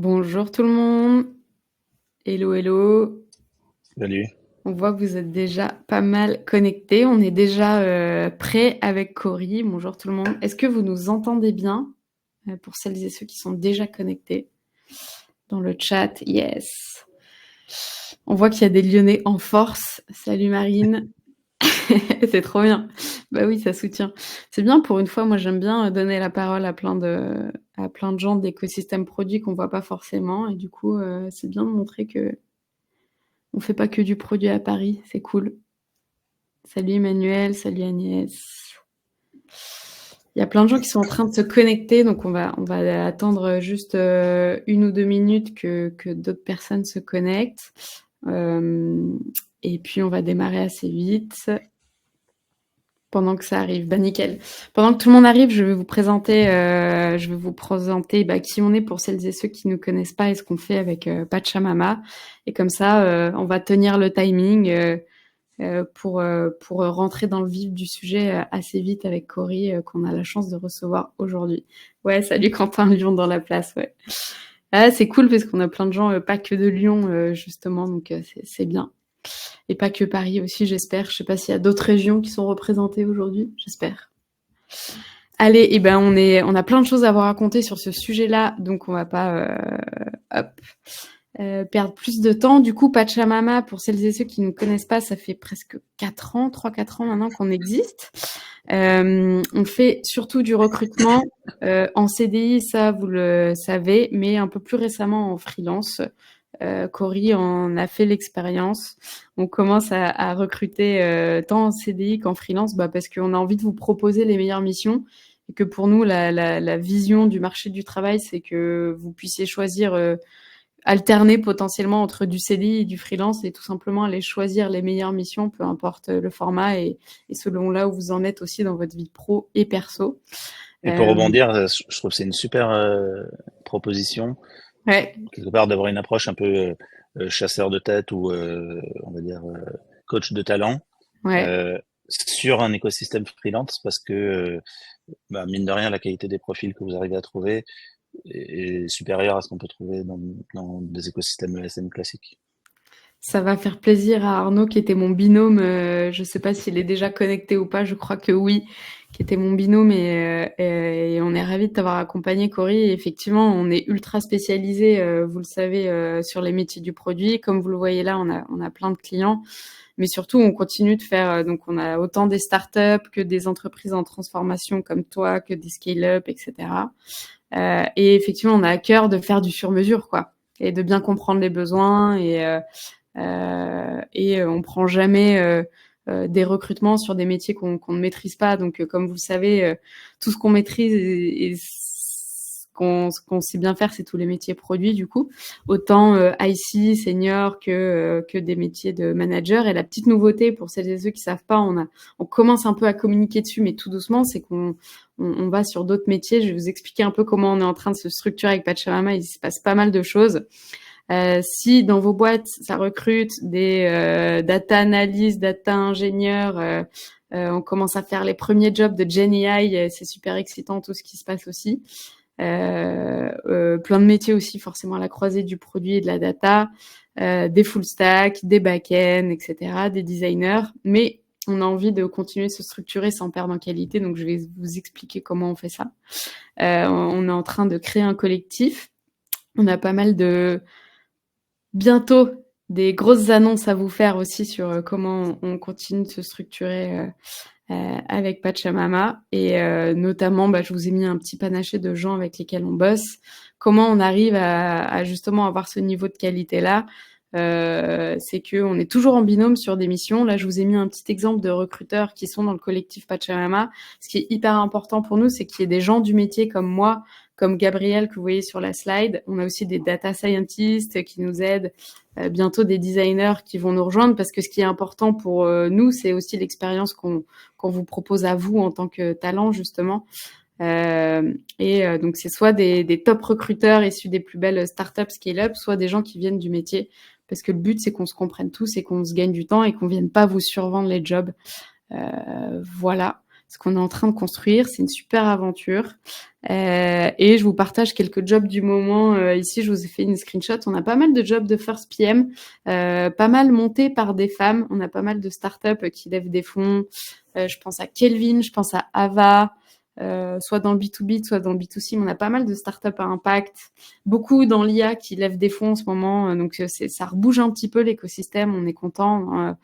Bonjour tout le monde. Hello, hello. Salut. On voit que vous êtes déjà pas mal connectés. On est déjà prêts avec Cory. Bonjour tout le monde. Est-ce que vous nous entendez bien pour celles et ceux qui sont déjà connectés dans le chat? Yes. On voit qu'il y a des Lyonnais en force. Salut Marine. C'est trop bien. Bah oui, ça soutient. C'est bien pour une fois. Moi, j'aime bien donner la parole à plein de gens d'écosystèmes produits qu'on voit pas forcément. Et du coup, c'est bien de montrer que on fait pas que du produit à Paris, c'est cool. Salut Emmanuel, salut Agnès. Il y a plein de gens qui sont en train de se connecter, donc on va attendre juste 1 ou 2 minutes que d'autres personnes se connectent. Et puis on va démarrer assez vite pendant que ça arrive. Bah nickel. Pendant que tout le monde arrive, je vais vous présenter qui on est pour celles et ceux qui ne connaissent pas et ce qu'on fait avec Pachamama. Et comme ça, on va tenir le timing. Pour rentrer dans le vif du sujet assez vite avec Cory, qu'on a la chance de recevoir aujourd'hui. Ouais, salut Quentin, Lyon dans la place, ouais. Ah, c'est cool parce qu'on a plein de gens, pas que de Lyon, justement, donc c'est bien. Et pas que Paris aussi, j'espère. Je sais pas s'il y a d'autres régions qui sont représentées aujourd'hui, j'espère. Allez, et ben on a plein de choses à vous raconter sur ce sujet-là, donc on va pas hop, perdre plus de temps. Du coup, Pachamama, pour celles et ceux qui ne connaissent pas, ça fait presque 4 ans, 3-4 ans maintenant qu'on existe. On fait surtout du recrutement en CDI, ça vous le savez, mais un peu plus récemment en freelance. Cory en a fait l'expérience. On commence à recruter tant en CDI qu'en freelance, parce qu'on a envie de vous proposer les meilleures missions et que pour nous, la vision du marché du travail, c'est que vous puissiez choisir alterner potentiellement entre du CDI et du freelance et tout simplement aller choisir les meilleures missions, peu importe le format et selon là où vous en êtes aussi dans votre vie pro et perso. Et pour Euh, rebondir, je trouve que c'est une super proposition, ouais, quelque part, d'avoir une approche un peu chasseur de tête ou, on va dire, coach de talent ouais. euh, sur un écosystème freelance parce que, mine de rien, la qualité des profils que vous arrivez à trouver est supérieure à ce qu'on peut trouver dans des écosystèmes ESN classiques. Ça va faire plaisir à Arnaud qui était mon binôme. Je ne sais pas s'il est déjà connecté ou pas, je crois que oui, qui était mon binôme et on est ravis de t'avoir accompagné, Cory. Et effectivement, on est ultra spécialisé, vous le savez, sur les métiers du produit. Comme vous le voyez là, on a plein de clients, mais surtout, on continue de faire. Donc, on a autant des startups que des entreprises en transformation comme toi, que des scale-up, etc. Et effectivement, on a à cœur de faire du sur-mesure, quoi, et de bien comprendre les besoins et on prend jamais des recrutements sur des métiers qu'on ne maîtrise pas. Donc, comme vous le savez, tout ce qu'on maîtrise et ce qu'on sait bien faire, c'est tous les métiers produits, du coup. Autant IC, senior, que des métiers de manager. Et la petite nouveauté, pour celles et ceux qui savent pas, on commence un peu à communiquer dessus, mais tout doucement, c'est qu'on va sur d'autres métiers. Je vais vous expliquer un peu comment on est en train de se structurer avec Pachamama. Il se passe pas mal de choses. Si dans vos boîtes, ça recrute des data analysts, data ingénieurs, on commence à faire les premiers jobs de Gen AI, c'est super excitant tout ce qui se passe aussi. Plein de métiers aussi forcément à la croisée du produit et de la data, des full stack, des back-end, etc., des designers. Mais on a envie de continuer de se structurer sans perdre en qualité, donc je vais vous expliquer comment on fait ça. On est en train de créer un collectif. On a pas mal de bientôt des grosses annonces à vous faire aussi sur comment on continue de se structurer avec Pachamama. Et notamment, je vous ai mis un petit panaché de gens avec lesquels on bosse. Comment on arrive à justement avoir ce niveau de qualité-là. C'est qu'on est toujours en binôme sur des missions. Là, je vous ai mis un petit exemple de recruteurs qui sont dans le collectif Pachamama. Ce qui est hyper important pour nous, c'est qu'il y ait des gens du métier comme moi, comme Gabriel que vous voyez sur la slide. On a aussi des data scientists qui nous aident, bientôt des designers qui vont nous rejoindre parce que ce qui est important pour nous, c'est aussi l'expérience qu'on vous propose à vous en tant que talent, justement. Donc, c'est soit des top recruteurs issus des plus belles startups scale-up, soit des gens qui viennent du métier. Parce que le but, c'est qu'on se comprenne tous et qu'on se gagne du temps et qu'on vienne pas vous survendre les jobs. Voilà. ce qu'on est en train de construire. C'est une super aventure. Et je vous partage quelques jobs du moment. Ici, je vous ai fait une screenshot. On a pas mal de jobs de First PM, pas mal montés par des femmes. On a pas mal de startups qui lèvent des fonds. Je pense à Kelvin, je pense à Ava, soit dans le B2B, soit dans le B2C. Mais on a pas mal de startups à impact. Beaucoup dans l'IA qui lèvent des fonds en ce moment. Donc, ça rebouge un petit peu l'écosystème. On est content.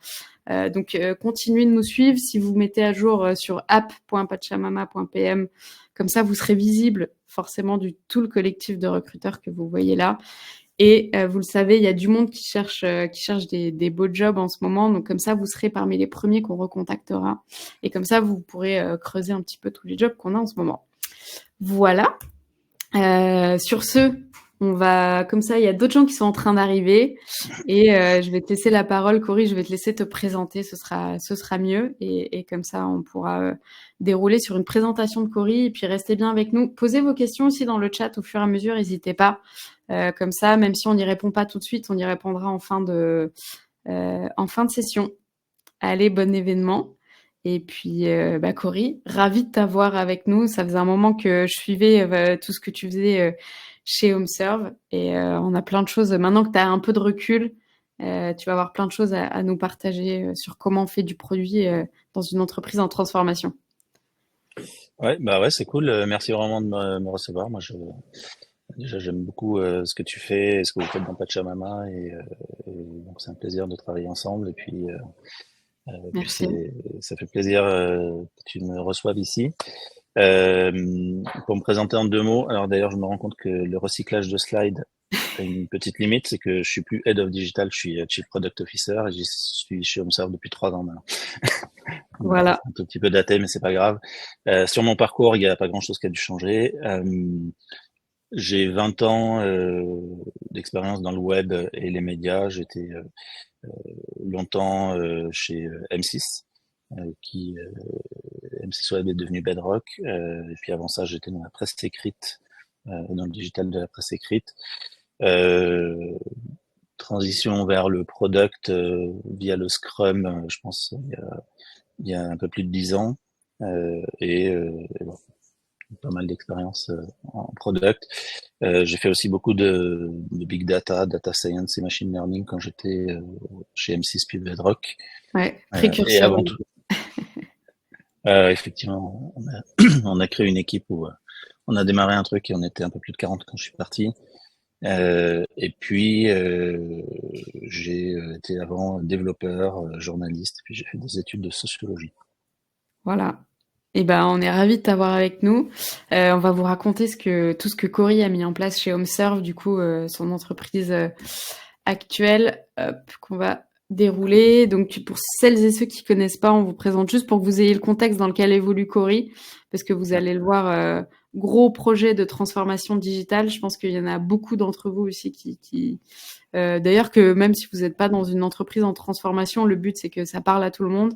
Donc, continuez de nous suivre. Si vous mettez à jour sur app.pachamama.pm, comme ça, vous serez visible forcément du tout le collectif de recruteurs que vous voyez là. Et vous le savez, il y a du monde qui cherche des beaux jobs en ce moment. Donc, comme ça, vous serez parmi les premiers qu'on recontactera. Et comme ça, vous pourrez creuser un petit peu tous les jobs qu'on a en ce moment. Voilà. Sur ce, on va, comme ça, il y a d'autres gens qui sont en train d'arriver et je vais te laisser la parole, Cory. Je vais te laisser te présenter, ce sera mieux et comme ça, on pourra dérouler sur une présentation de Cory et puis restez bien avec nous. Posez vos questions aussi dans le chat au fur et à mesure, n'hésitez pas. Comme ça, même si on n'y répond pas tout de suite, on y répondra en fin de session. Allez, bon événement. Et puis, Cory, ravie de t'avoir avec nous. Ça faisait un moment que je suivais tout ce que tu faisais chez HomeServe. Et on a plein de choses. Maintenant que tu as un peu de recul, tu vas avoir plein de choses à nous partager sur comment on fait du produit dans une entreprise en transformation. Ouais, c'est cool. Merci vraiment de me recevoir. Moi, déjà, j'aime beaucoup ce que tu fais et ce que vous faites dans Pachamama. Et donc, c'est un plaisir de travailler ensemble. Et puis, Merci. ça fait plaisir que tu me reçoives ici. Pour me présenter en 2 mots, alors d'ailleurs, je me rends compte que le recyclage de slides a une petite limite, c'est que je suis plus Head of Digital, je suis Chief Product Officer et j'y suis chez HomeServe depuis 3 ans maintenant. Voilà. C'est un tout petit peu daté, mais c'est pas grave. Sur mon parcours, il n'y a pas grand-chose qui a dû changer. J'ai 20 ans d'expérience dans le web et les médias. J'étais longtemps chez M6, qui M6 Web est devenu Bedrock. Et puis avant ça, j'étais dans la presse écrite, dans le digital de la presse écrite. Transition vers le product via le Scrum, je pense, il y a un peu plus de 10 ans. Et bon, pas mal d'expérience en product. J'ai fait aussi beaucoup de big data, data science et machine learning quand j'étais chez M6 puis Bedrock. Ouais, Et précurseur. avant tout, effectivement, on a créé une équipe où on a démarré un truc et on était un peu plus de 40 quand je suis parti. Et puis, j'ai été avant développeur, journaliste, puis j'ai fait des études de sociologie. Voilà. Et on est ravis de t'avoir avec nous. On va vous raconter tout ce que Cory a mis en place chez HomeServe, du coup, son entreprise actuelle, qu'on va dérouler. Donc, pour celles et ceux qui connaissent pas, on vous présente juste pour que vous ayez le contexte dans lequel évolue Cory, parce que vous allez le voir, gros projet de transformation digitale. Je pense qu'il y en a beaucoup d'entre vous aussi qui d'ailleurs, que même si vous n'êtes pas dans une entreprise en transformation, le but c'est que ça parle à tout le monde.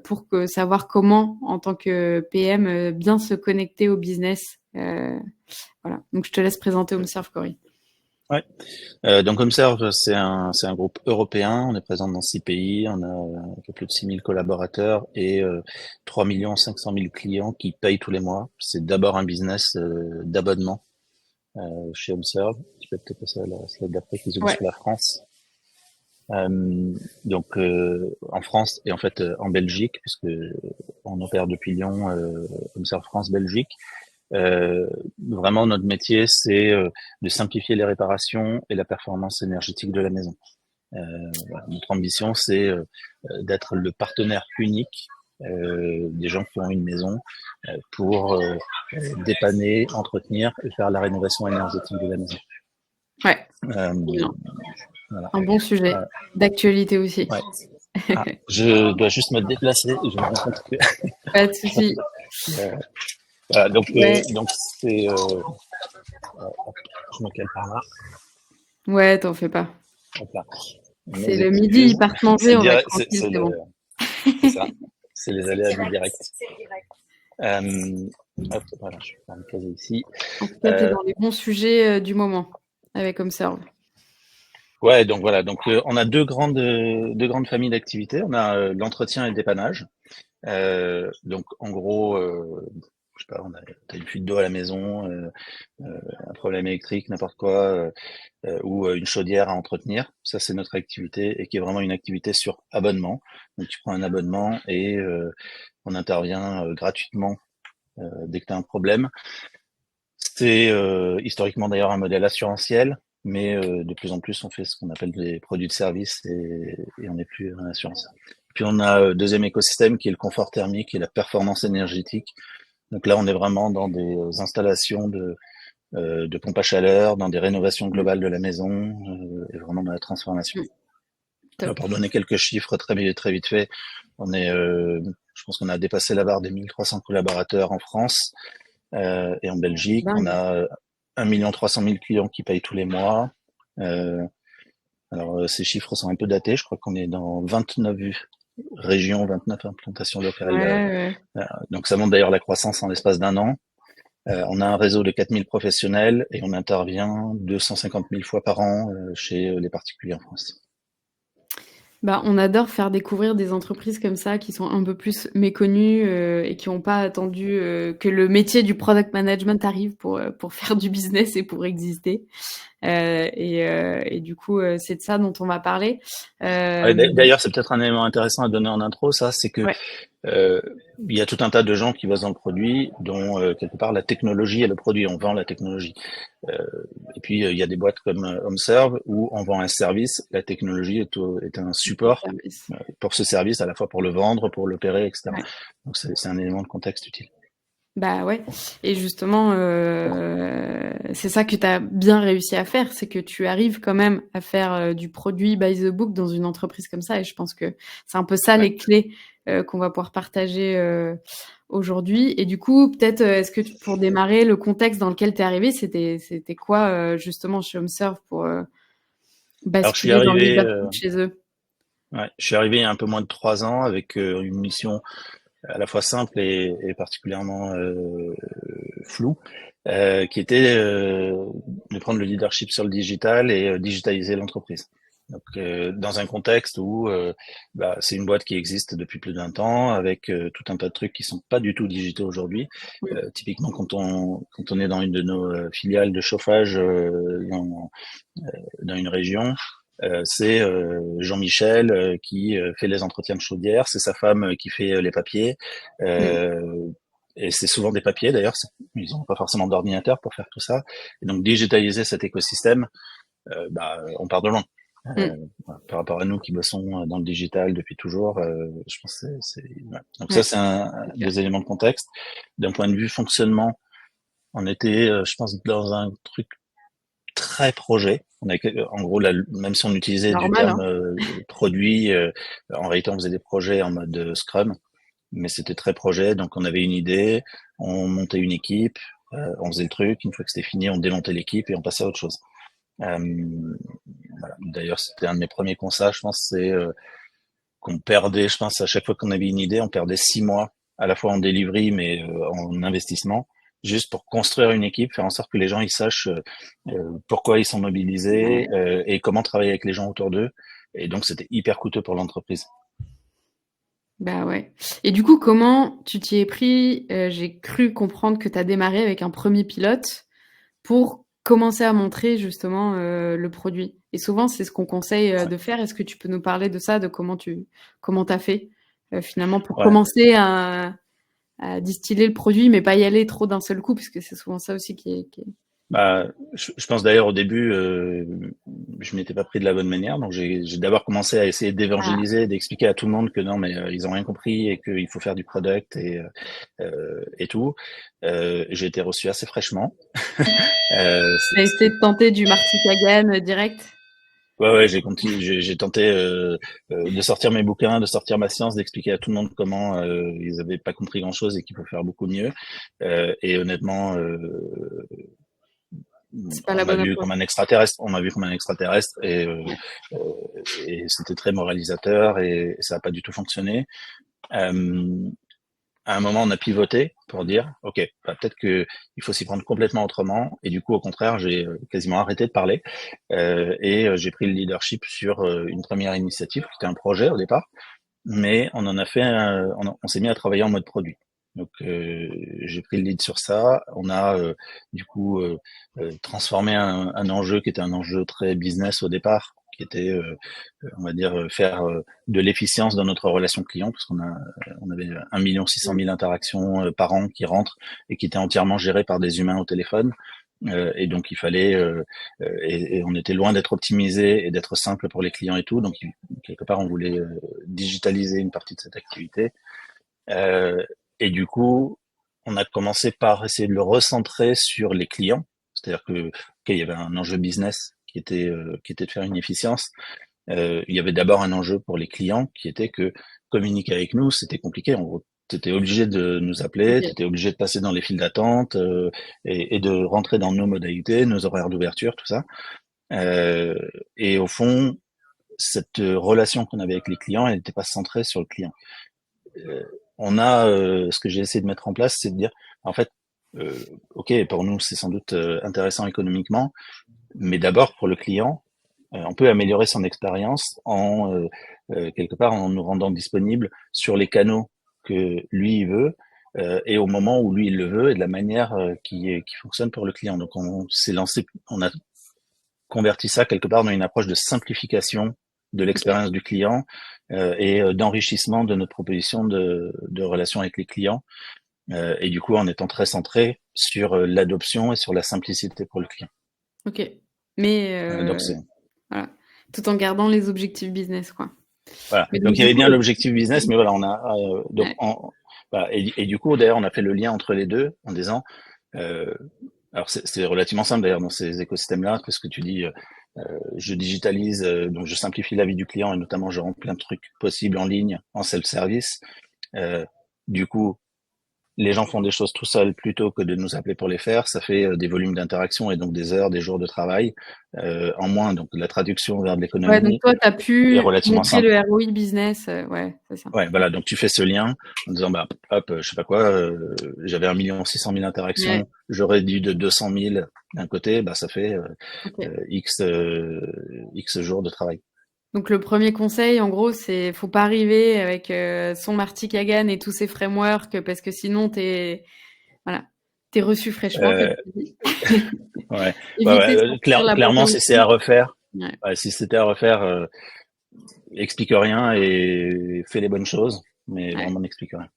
Pour savoir comment, en tant que PM, bien se connecter au business. Voilà. Donc, je te laisse présenter HomeServe, Cory. Ouais. Donc HomeServe, c'est un groupe européen. On est présent dans 6 pays. On a un peu plus de 6000 collaborateurs et 3 500 000 clients qui payent tous les mois. C'est d'abord un business d'abonnement chez HomeServe. Tu peux peut-être passer à la slide d'après qui zoome sur la France. Donc en France et en fait en Belgique, puisque on opère depuis Lyon, HomeServe France, Belgique. Vraiment, notre métier, c'est de simplifier les réparations et la performance énergétique de la maison. Voilà, notre ambition, c'est d'être le partenaire unique des gens qui ont une maison pour dépanner, entretenir et faire la rénovation énergétique de la maison. Ouais. Voilà. Un bon sujet d'actualité aussi. Ouais. Ah, je dois juste me déplacer. Je me rends compte que. Pas de souci. Voilà, donc c'est. Je me cale par là. Ouais, t'en fais pas. Hop-là. C'est le midi, ils partent manger, on va être tranquille, c'est bon. C'est ça. C'est les aléas du direct. Hop, voilà, je vais faire une case ici. En tout cas, t'es dans les bons sujets du moment avec HomeServe. Ouais, donc voilà. Donc on a deux grandes familles d'activités. On a l'entretien et le dépannage. Donc en gros, je sais pas, t'as une fuite d'eau à la maison, un problème électrique, n'importe quoi, ou une chaudière à entretenir. Ça, c'est notre activité et qui est vraiment une activité sur abonnement. Donc tu prends un abonnement et on intervient gratuitement dès que tu as un problème. C'est historiquement d'ailleurs un modèle assurantiel, mais de plus en plus on fait ce qu'on appelle des produits de service et on n'est plus en assurance. Puis on a deuxième écosystème qui est le confort thermique et la performance énergétique. Donc là, on est vraiment dans des installations de pompes à chaleur, dans des rénovations Mm. globales de la maison et vraiment dans la transformation. Mm. Alors, Top. pour donner quelques chiffres très vite fait, on est, je pense qu'on a dépassé la barre des 1300 collaborateurs en France et en Belgique. On Dingue. a 1 300 000 clients qui payent tous les mois. Euh, alors, ces chiffres sont un peu datés. Je crois qu'on est dans 29 régions, 29 implantations Ouais, locales. ouais. Donc, ça montre d'ailleurs la croissance en l'espace d'un an. On a un réseau de 4000 professionnels et on intervient 250 000 fois par an chez les particuliers en France. Bah, on adore faire découvrir des entreprises comme ça qui sont un peu plus méconnues et qui n'ont pas attendu que le métier du product management arrive pour faire du business et pour exister. Et du coup, c'est de ça dont on va parler. Ouais, Euh, d'ailleurs, c'est peut-être un élément intéressant à donner en intro, ça, c'est que ouais, euh, il y a tout un tas de gens qui bossent dans le produit, dont quelque part la technologie est le produit. On vend la technologie. Euh, et puis il y a des boîtes comme HomeServe où on vend un service. La technologie est un support service. pour ce service, à la fois pour le vendre, pour l'opérer, etc. Ouais. Donc c'est un élément de contexte utile. Bah ouais. Et justement, c'est ça que tu as bien réussi à faire, c'est que tu arrives quand même à faire du produit by the book dans une entreprise comme ça. Et je pense que c'est un peu ça Ouais. les clés qu'on va pouvoir partager aujourd'hui. Et du coup, peut-être, est-ce que pour démarrer, le contexte dans lequel tu es arrivé, c'était quoi justement chez HomeServe pour Alors basculer dans le leadership chez eux? je suis arrivé il y a un peu moins de 3 ans avec une mission à la fois simple et particulièrement floue, qui était de prendre le leadership sur le digital et digitaliser l'entreprise. Donc, dans un contexte où c'est une boîte qui existe depuis plus d'1 ans, avec tout un tas de trucs qui sont pas du tout digitaux aujourd'hui. Typiquement, quand on est dans une de nos filiales de chauffage dans une région, c'est Jean-Michel qui fait les entretiens de chaudière, c'est sa femme qui fait les papiers, Mm. euh, et c'est souvent des papiers d'ailleurs, ils n'ont pas forcément d'ordinateur pour faire tout ça. Et donc digitaliser cet écosystème, on part de loin. Mm. Par rapport à nous qui bossons dans le digital depuis toujours, je pense que ouais. Donc ça Ouais, c'est c'est clair. des éléments de contexte. D'un point de vue fonctionnement, on était, je pense, dans un truc très projet. En gros, même si on utilisait du Normal, terme hein. produit, en réalité, on faisait des projets en mode Scrum, mais c'était très projet. Donc, on avait une idée, on montait une équipe, on faisait le truc. Une fois que c'était fini, on démontait l'équipe et on passait à autre chose. Voilà. D'ailleurs, c'était un de mes premiers constats, je pense, c'est qu'on perdait, je pense, à chaque fois qu'on avait une idée, on perdait 6 mois, à la fois en delivery, mais en investissement, juste pour construire une équipe, faire en sorte que les gens ils sachent pourquoi ils sont mobilisés Ouais. et comment travailler avec les gens autour d'eux. Et donc, c'était hyper coûteux pour l'entreprise. Bah ouais. Et du coup, comment tu t'y es pris? J'ai cru comprendre que tu as démarré avec un premier pilote pour commencer à montrer justement le produit. Et souvent, c'est ce qu'on conseille Ouais. de faire. Est-ce que tu peux nous parler de ça, de comment t'as fait finalement pour Ouais. commencer à distiller le produit, mais pas y aller trop d'un seul coup, parce que c'est souvent ça aussi qui est... Je pense d'ailleurs au début, je m'étais pas pris de la bonne manière, donc j'ai d'abord commencé à essayer Ah, d'évangéliser, d'expliquer à tout le monde que non, mais ils ont rien compris et qu'il faut faire du product et tout. J'ai été reçu assez fraîchement. t'as essayé de tenter du Marty Kagan direct? Ouais, j'ai tenté de sortir mes bouquins, de sortir ma science, d'expliquer à tout le monde comment ils avaient pas compris grand-chose et qu'il faut faire beaucoup mieux. Et honnêtement, C'est pas on la m'a bonne vu approche. comme un extraterrestre. On m'a vu comme un extraterrestre euh, et c'était très moralisateur et ça n'a pas du tout fonctionné. Euh, à un moment, on a pivoté pour dire, ok, peut-être que il faut s'y prendre complètement autrement. Et du coup, au contraire, j'ai quasiment arrêté de parler et j'ai pris le leadership sur une première initiative qui était un projet au départ. mais on en a fait on s'est mis à travailler en mode produit. Donc j'ai pris le lead sur ça. On a du coup transformé un enjeu qui était un enjeu très business au départ, qui était on va dire faire de l'efficience dans notre relation client, parce on avait 1,6 million interactions par an qui rentrent et qui étaient entièrement gérées par des humains au téléphone. Et donc il fallait et on était loin d'être optimisé et d'être simple pour les clients et tout. Donc quelque part on voulait digitaliser une partie de cette activité. Euh, et du coup, on a commencé par essayer de le recentrer sur les clients. C'est-à-dire que il y avait un enjeu business qui était de faire une efficience. Il y avait d'abord un enjeu pour les clients qui était que communiquer avec nous, c'était compliqué. En gros, tu étais obligé de nous appeler, tu Ok. étais obligé de passer dans les files d'attente et de rentrer dans nos modalités, nos horaires d'ouverture, tout ça. Euh, et au fond, cette relation qu'on avait avec les clients, elle n'était pas centrée sur le client. Euh, on a ce que j'ai essayé de mettre en place, c'est de dire, en fait, euh, ok, pour nous c'est sans doute intéressant économiquement, mais d'abord pour le client, on peut améliorer son expérience en quelque part en nous rendant disponible sur les canaux que lui il veut et au moment où lui il le veut et de la manière qui fonctionne pour le client. Donc on s'est lancé, on a converti ça quelque part dans une approche de simplification de Ok. l'expérience du client et d'enrichissement de notre proposition de relation avec les clients. Et du coup, en étant très centré sur l'adoption et sur la simplicité pour le client. Ok. Mais Donc c'est voilà. Tout en gardant les objectifs business, quoi. voilà. Mais donc Donc il y du avait coup, bien l'objectif business, mais voilà, on a ouais. voilà. Et du coup, d'ailleurs, on a fait le lien entre les deux en disant, euh, alors c'est relativement simple d'ailleurs dans ces écosystèmes-là, parce que tu dis, je digitalise, donc je simplifie la vie du client et notamment je rends plein de trucs possibles en ligne, en self-service. Euh, du coup, les gens font des choses tout seuls plutôt que de nous appeler pour les faire. Ça fait des volumes d'interaction et donc des heures, des jours de travail en moins. Donc la traduction vers de Ouais, donc l'économie toi, tu as est pu relativement montrer simple. le ROI business, ouais, c'est ça. Ouais, voilà. Donc tu fais ce lien en disant bah hop, je sais pas quoi, j'avais 1,6 million Ouais, interactions, je réduis de 200 000 d'un côté, bah ça fait OK. X jours de travail. Donc le premier conseil, en gros, c'est faut pas arriver avec son Marty Kagan et tous ses frameworks parce que sinon voilà, t'es reçu fraîchement, comme Euh, tu dis. ouais, ouais, Éviter ouais, de sortir la boîte clairement à si c'est à outils. refaire, Ouais. ouais, si c'était à refaire, explique rien et fais les bonnes choses, mais Ouais. vraiment n'explique rien.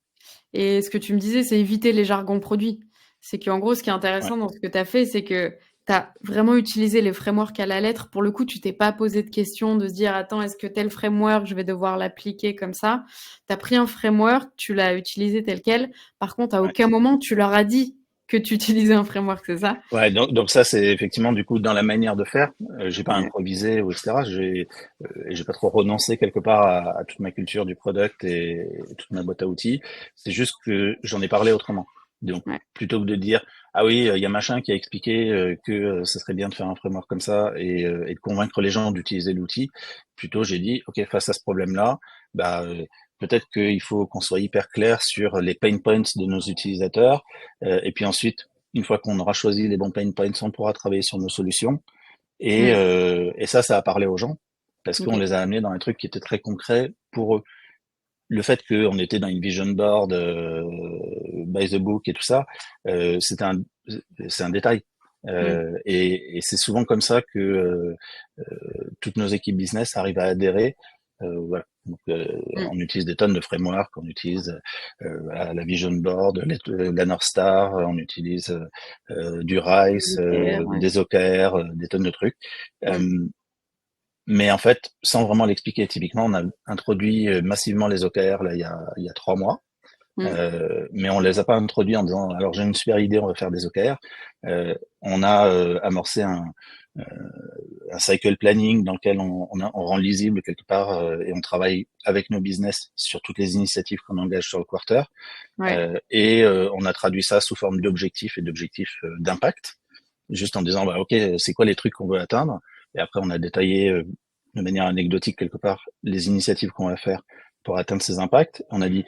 Et ce que tu me disais, c'est éviter les jargons produits. C'est qu'en gros, ce qui est Ouais. intéressant dans ce que tu as fait, c'est que tu as vraiment utilisé les frameworks à la lettre. Pour le coup, tu t'es pas posé de questions de se dire, attends, est-ce que tel framework, je vais devoir l'appliquer comme ça? Tu as pris un framework, tu l'as utilisé tel quel. Par contre, à Ouais. aucun moment, tu leur as dit que tu utilisais un framework, c'est ça? Ouais, donc ça c'est effectivement du coup dans la manière de faire. J'ai pas Ouais. improvisé ou etc. J'ai pas trop renoncé quelque part à toute ma culture du product et toute ma boîte à outils. C'est juste que j'en ai parlé autrement. Donc Ouais. plutôt que de dire ah oui il y a machin qui a expliqué que ça serait bien de faire un framework comme ça et de convaincre les gens d'utiliser l'outil. Plutôt j'ai dit ok face à ce problème-là, bah peut-être qu'il faut qu'on soit hyper clair sur les pain points de nos utilisateurs et puis ensuite une fois qu'on aura choisi les bons pain points, on pourra travailler sur nos solutions. Mm. Et ça a parlé aux gens parce qu'on Ok. les a amenés dans des trucs qui étaient très concrets pour eux. Le fait qu'on était dans une vision board by the book et tout ça, c'est un détail. Mm. Et c'est souvent comme ça que toutes nos équipes business arrivent à adhérer. Voilà. Donc, Mm. on utilise des tonnes de frameworks, on utilise la Vision Board, la North Star, on utilise du RICE, OKR, ouais. des OKR, des tonnes de trucs. Mm. Euh, mais en fait, sans vraiment l'expliquer, typiquement, on a introduit massivement les OKR là, il y a 3 mois. Mm. Mais on les a pas introduits en disant alors j'ai une super idée, on va faire des OKR. On a amorcé euh, un cycle planning dans lequel on rend lisible quelque part et on travaille avec nos business sur toutes les initiatives qu'on engage sur le quarter. Ouais. On a traduit ça sous forme d'objectifs et d'objectifs d'impact, juste en disant bah ok c'est quoi les trucs qu'on veut atteindre. Et après on a détaillé de manière anecdotique quelque part les initiatives qu'on va faire pour atteindre ces impacts. On a dit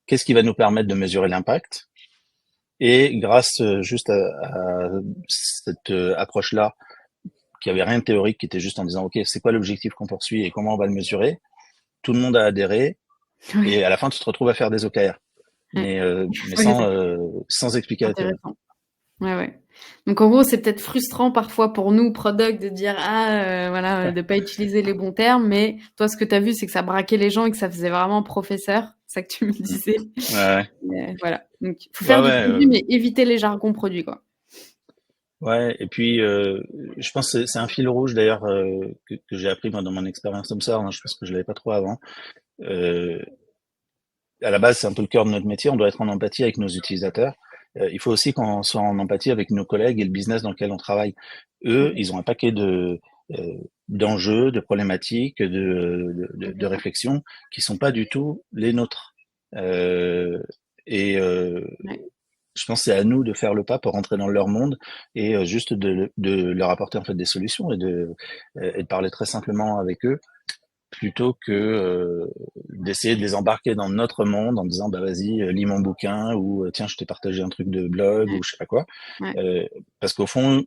qu'est-ce qui va nous permettre de mesurer l'impact et grâce juste à cette approche-là, qui avait rien de théorique, qui était juste en disant, OK, c'est quoi l'objectif qu'on poursuit et comment on va le mesurer, tout le monde a adhéré Oui, Et à la fin, tu te retrouves à faire des OKR, ouais. mais Ouais, sans expliquer à tes rêves. intéressant. Ouais, ouais. Donc en gros, c'est peut-être frustrant parfois pour nous, product, de dire voilà, de pas utiliser les bons termes, mais toi, ce que tu as vu, c'est que ça braquait les gens et que ça faisait vraiment professeur, c'est ça que tu me Mm. disais. Ouais, Voilà. Donc, il faut ouais, faire du ouais, produit, mais éviter les jargons produits, quoi. ouais. Et puis, je pense que c'est un fil rouge d'ailleurs que j'ai appris moi dans mon expérience comme ça. Hein, je pense que je l'avais pas trop avant. Euh, à la base, c'est un peu le cœur de notre métier. On doit être en empathie avec nos utilisateurs. Il faut aussi qu'on soit en empathie avec nos collègues et le business dans lequel on travaille. Eux, ils ont un paquet d'enjeux, de problématiques, de Complètement. réflexions qui sont pas du tout les nôtres. Euh, et Ouais. je pense que c'est à nous de faire le pas pour rentrer dans leur monde et juste de leur apporter en fait des solutions et de parler très simplement avec eux plutôt que d'essayer de les embarquer dans notre monde en disant bah vas-y lis mon bouquin ou tiens je t'ai partagé un truc de blog Ouais. ou je sais pas quoi Ouais. euh, parce qu'au fond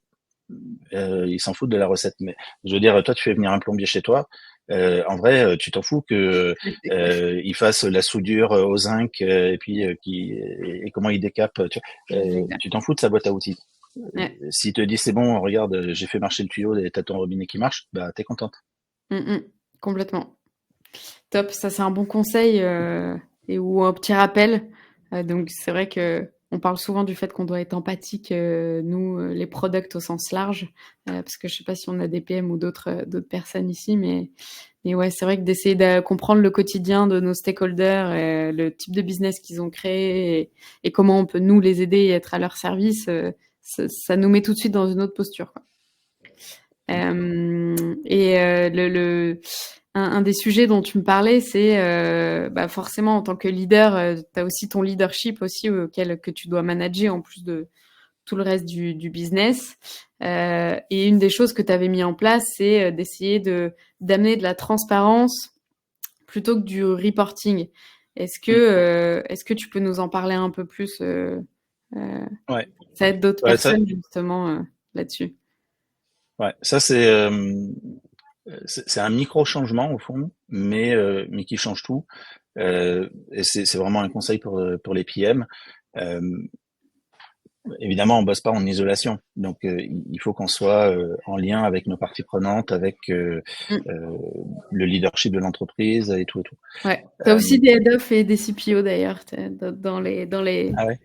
ils s'en foutent de la recette mais je veux dire toi tu fais venir un plombier chez toi en vrai tu t'en fous que il fasse la soudure au zinc et puis et comment il décape Exact. tu t'en fous de sa boîte à outils. Ouais. S'il te dit c'est bon regarde j'ai fait marcher le tuyau et t'as ton robinet qui marche bah t'es contente. Mm, mm. Complètement. Top, ça c'est un bon conseil et ou un petit rappel. Donc c'est vrai que on parle souvent du fait qu'on doit être empathique, nous, les products au sens large, parce que je sais pas si on a des PM ou d'autres personnes ici, mais ouais, c'est vrai que d'essayer de comprendre le quotidien de nos stakeholders, le type de business qu'ils ont créé et comment on peut nous les aider et être à leur service, ça nous met tout de suite dans une autre posture, quoi. Et un des sujets dont tu me parlais, c'est bah forcément en tant que leader, tu as aussi ton leadership aussi auquel que tu dois manager en plus de tout le reste du business. Et une des choses que tu avais mis en place, c'est d'essayer d'amener de la transparence plutôt que du reporting. Mm. Est-ce que tu peux nous en parler un peu plus euh, Ouais. ça aide d'autres Ouais, ça, personnes justement là-dessus. ouais, ça c'est un micro changement au fond, mais qui change tout. Et c'est vraiment un conseil pour les PM. Euh, Évidemment, on bosse pas en isolation, donc il faut qu'on soit en lien avec nos parties prenantes, avec Mm. euh, le leadership de l'entreprise et tout et tout. Ouais. Tu as Euh, aussi des head-off et des CPO d'ailleurs, dans les... ah ouais,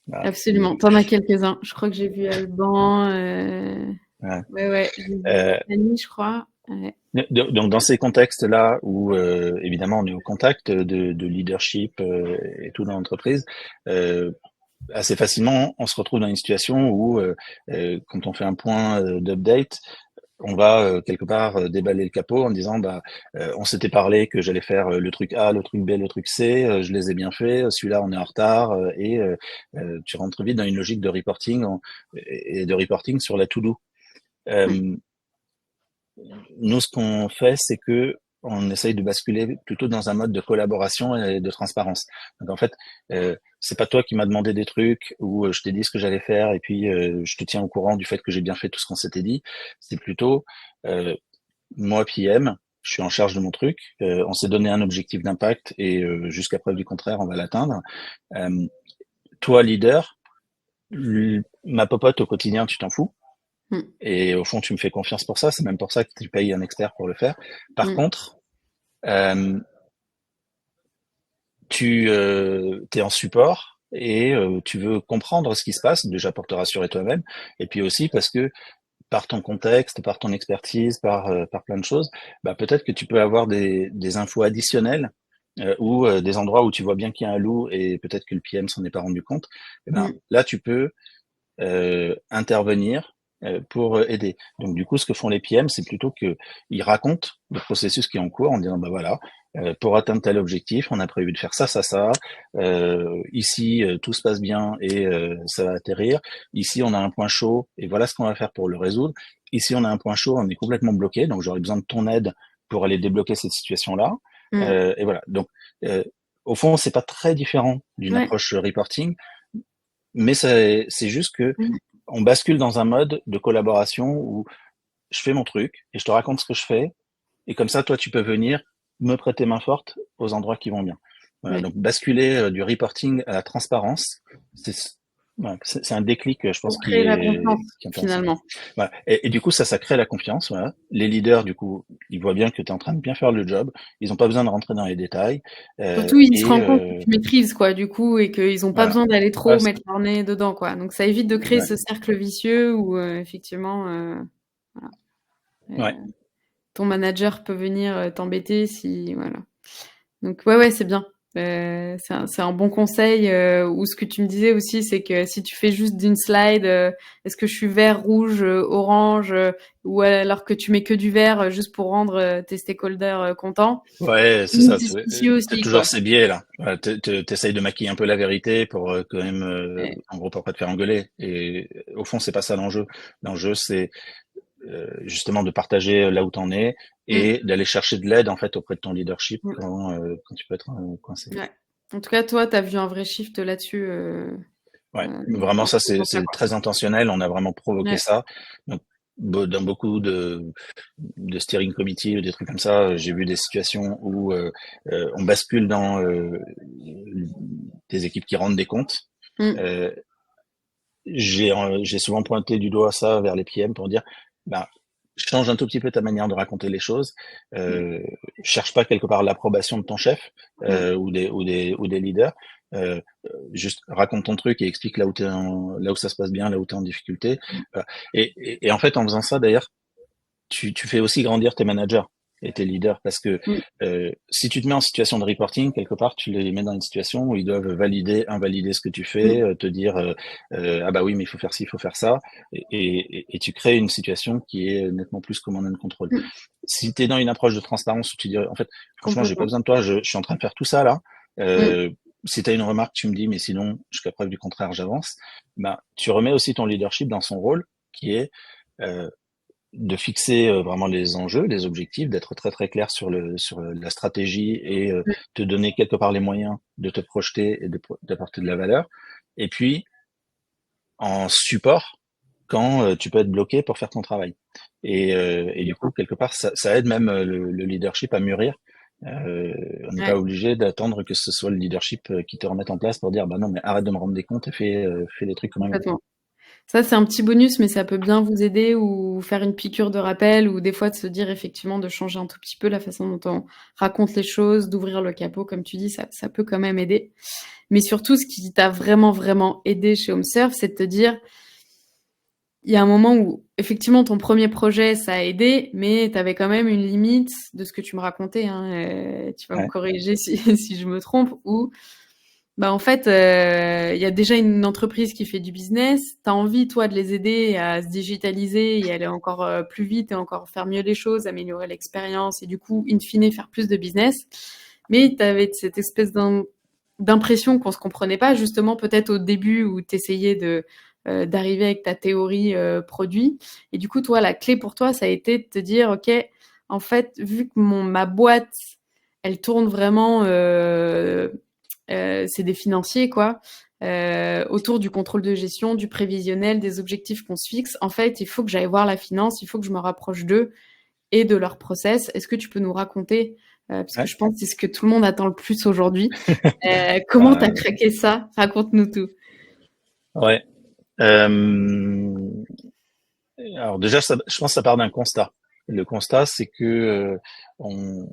bah, Absolument. T'en as quelques-uns. Je crois que j'ai vu Alban. ouais. Ouais, ouais. J'ai vu Euh, Annie, je crois. Ouais. donc dans ces contextes-là où évidemment on est au contact de leadership et tout dans l'entreprise, euh, assez facilement on se retrouve dans une situation où quand on fait un point d'update, on va quelque part déballer le capot en disant bah on s'était parlé que j'allais faire le truc A, le truc B, le truc C, je les ai bien fait, celui-là on est en retard tu rentres vite dans une logique de reporting et de reporting sur la to-do. Mm. Euh, Nous, ce qu'on fait, c'est que on essaye de basculer plutôt dans un mode de collaboration et de transparence. Donc en fait, c'est pas toi qui m'as demandé des trucs ou je t'ai dit ce que j'allais faire et puis je te tiens au courant du fait que j'ai bien fait tout ce qu'on s'était dit. C'est plutôt euh, moi PM, je suis en charge de mon truc. On s'est donné un objectif d'impact et jusqu'à preuve du contraire, on va l'atteindre. Euh, Toi leader, ma popote au quotidien, tu t'en fous. Mm. Et au fond, tu me fais confiance pour ça. C'est même pour ça que tu payes un expert pour le faire. Par Mm. contre, euh, tu es en support et tu veux comprendre ce qui se passe, déjà pour te rassurer toi-même, et puis aussi parce que par ton contexte, par ton expertise, par plein de choses, bah, peut-être que tu peux avoir des infos additionnelles ou des endroits où tu vois bien qu'il y a un loup et peut-être que le PM s'en est pas rendu compte. Et ben, Mm. là, tu peux intervenir pour aider. Donc du coup, ce que font les PM, c'est plutôt qu'ils racontent le processus qui est en cours en disant, bah voilà, pour atteindre tel objectif, on a prévu de faire ça, ça, ça. Ici, tout se passe bien et ça va atterrir. Ici, on a un point chaud et voilà ce qu'on va faire pour le résoudre. Ici, on a un point chaud, on est complètement bloqué, donc j'aurais besoin de ton aide pour aller débloquer cette situation-là. Mm. Et voilà. Donc, euh, au fond, c'est pas très différent d'une Ouais. approche reporting, mais c'est juste que Mm. on bascule dans un mode de collaboration où je fais mon truc et je te raconte ce que je fais. Et comme ça, toi, tu peux venir me prêter main forte aux endroits qui vont bien. Voilà, Ouais. donc basculer du reporting à la transparence, c'est voilà, c'est un déclic, je pense, Pour créer la confiance, qui est intéressant. finalement. Voilà. Et du coup, ça crée la confiance. Voilà. Les leaders, du coup, ils voient bien que tu es en train de bien faire le job. Ils n'ont pas besoin de rentrer dans les détails. Surtout, ils se Et rendent compte que tu maîtrises, quoi, du coup, et qu'ils ont pas voilà. besoin d'aller Ah, trop mettre leur nez dedans, quoi. Donc ça évite de créer ouais. ce cercle vicieux où, effectivement, voilà, Ouais. ton manager peut venir, t'embêter si voilà. Donc ouais, ouais, c'est bien. C'est un bon conseil. Ou ce que tu me disais aussi, c'est que si tu fais juste d'une slide, est-ce que je suis vert, rouge, orange, ou alors que tu mets que du vert juste pour rendre tes stakeholders contents. Ouais, c'est ça. C'est suspicieux T'as aussi, toujours quoi. ces biais là. Voilà, t'essayes de maquiller un peu la vérité pour quand même, Ouais. en gros, pour pas te faire engueuler. Et au fond, c'est pas ça l'enjeu. L'enjeu, c'est justement de partager là où t'en es Mm, et d'aller chercher de l'aide en fait auprès de ton leadership mm. quand tu peux être coincé. Ouais. En tout cas, toi, tu as vu un vrai shift là-dessus, Ouais, vraiment ça en faisant ça, c'est quoi. très intentionnel. On a vraiment provoqué Ouais. ça. Donc, dans beaucoup de steering committee ou des trucs comme ça, j'ai vu des situations où on bascule dans des équipes qui rendent des comptes. Mm, Euh, j'ai souvent pointé du doigt ça vers les PM pour dire, bah, change un tout petit peu ta manière de raconter les choses. mm, Euh, cherche pas quelque part l'approbation de ton chef mm. ou des leaders. Euh, juste raconte ton truc et explique là où ça se passe bien, là où tu es en difficulté. Voilà. Et en fait, en faisant ça, d'ailleurs, tu fais aussi grandir tes managers et tes leaders parce que Mm. si tu te mets en situation de reporting, quelque part, tu les mets dans une situation où ils doivent valider, invalider ce que tu fais, Mm. te dire ah bah oui, mais il faut faire ci, il faut faire ça, et tu crées une situation qui est nettement plus command and control. Mm. Si tu es dans une approche de transparence où tu dis en fait, franchement, j'ai pas Complètement. besoin de toi, je suis en train de faire tout ça là. Mm. Si tu as une remarque, tu me dis, mais sinon, jusqu'à preuve du contraire, j'avance. Bah, tu remets aussi ton leadership dans son rôle, qui est euh, de fixer vraiment les enjeux, les objectifs, d'être très très clair sur la stratégie et te donner quelque part les moyens de te projeter et d'apporter de la valeur. Et puis en support quand tu peux être bloqué pour faire ton travail. Et du coup, quelque part, ça aide même le leadership à mûrir. On n'est pas Ouais. obligé d'attendre que ce soit le leadership qui te remette en place pour dire bah non mais arrête de me rendre des comptes et fais les trucs comme un grand. Complètement. Ça, c'est un petit bonus, mais ça peut bien vous aider ou faire une piqûre de rappel ou des fois de se dire effectivement de changer un tout petit peu la façon dont on raconte les choses, d'ouvrir le capot, comme tu dis, ça peut quand même aider. Mais surtout, ce qui t'a vraiment, vraiment aidé chez HomeServe, c'est de te dire, il y a un moment où effectivement ton premier projet, ça a aidé, mais tu avais quand même une limite de ce que tu me racontais, hein, tu vas me Ouais, corriger si, si je me trompe, où bah, en fait, il y a déjà une entreprise qui fait du business. Tu as envie, toi, de les aider à se digitaliser et aller encore plus vite et encore faire mieux les choses, améliorer l'expérience et du coup, in fine, faire plus de business. Mais tu avais cette espèce d'impression qu'on se comprenait pas, justement, peut-être au début où tu essayais d'arriver avec ta théorie produit. Et du coup, toi, la clé pour toi, ça a été de te dire, OK, en fait, vu que ma boîte, elle tourne vraiment c'est des financiers, quoi. Autour du contrôle de gestion, du prévisionnel, des objectifs qu'on se fixe. En fait, il faut que j'aille voir la finance, il faut que je me rapproche d'eux et de leur process. Est-ce que tu peux nous raconter, parce que ouais. je pense que c'est ce que tout le monde attend le plus aujourd'hui, comment tu as Euh, craqué ça? Raconte-nous tout. ouais. Alors déjà, je pense que ça part d'un constat. Le constat, c'est que on,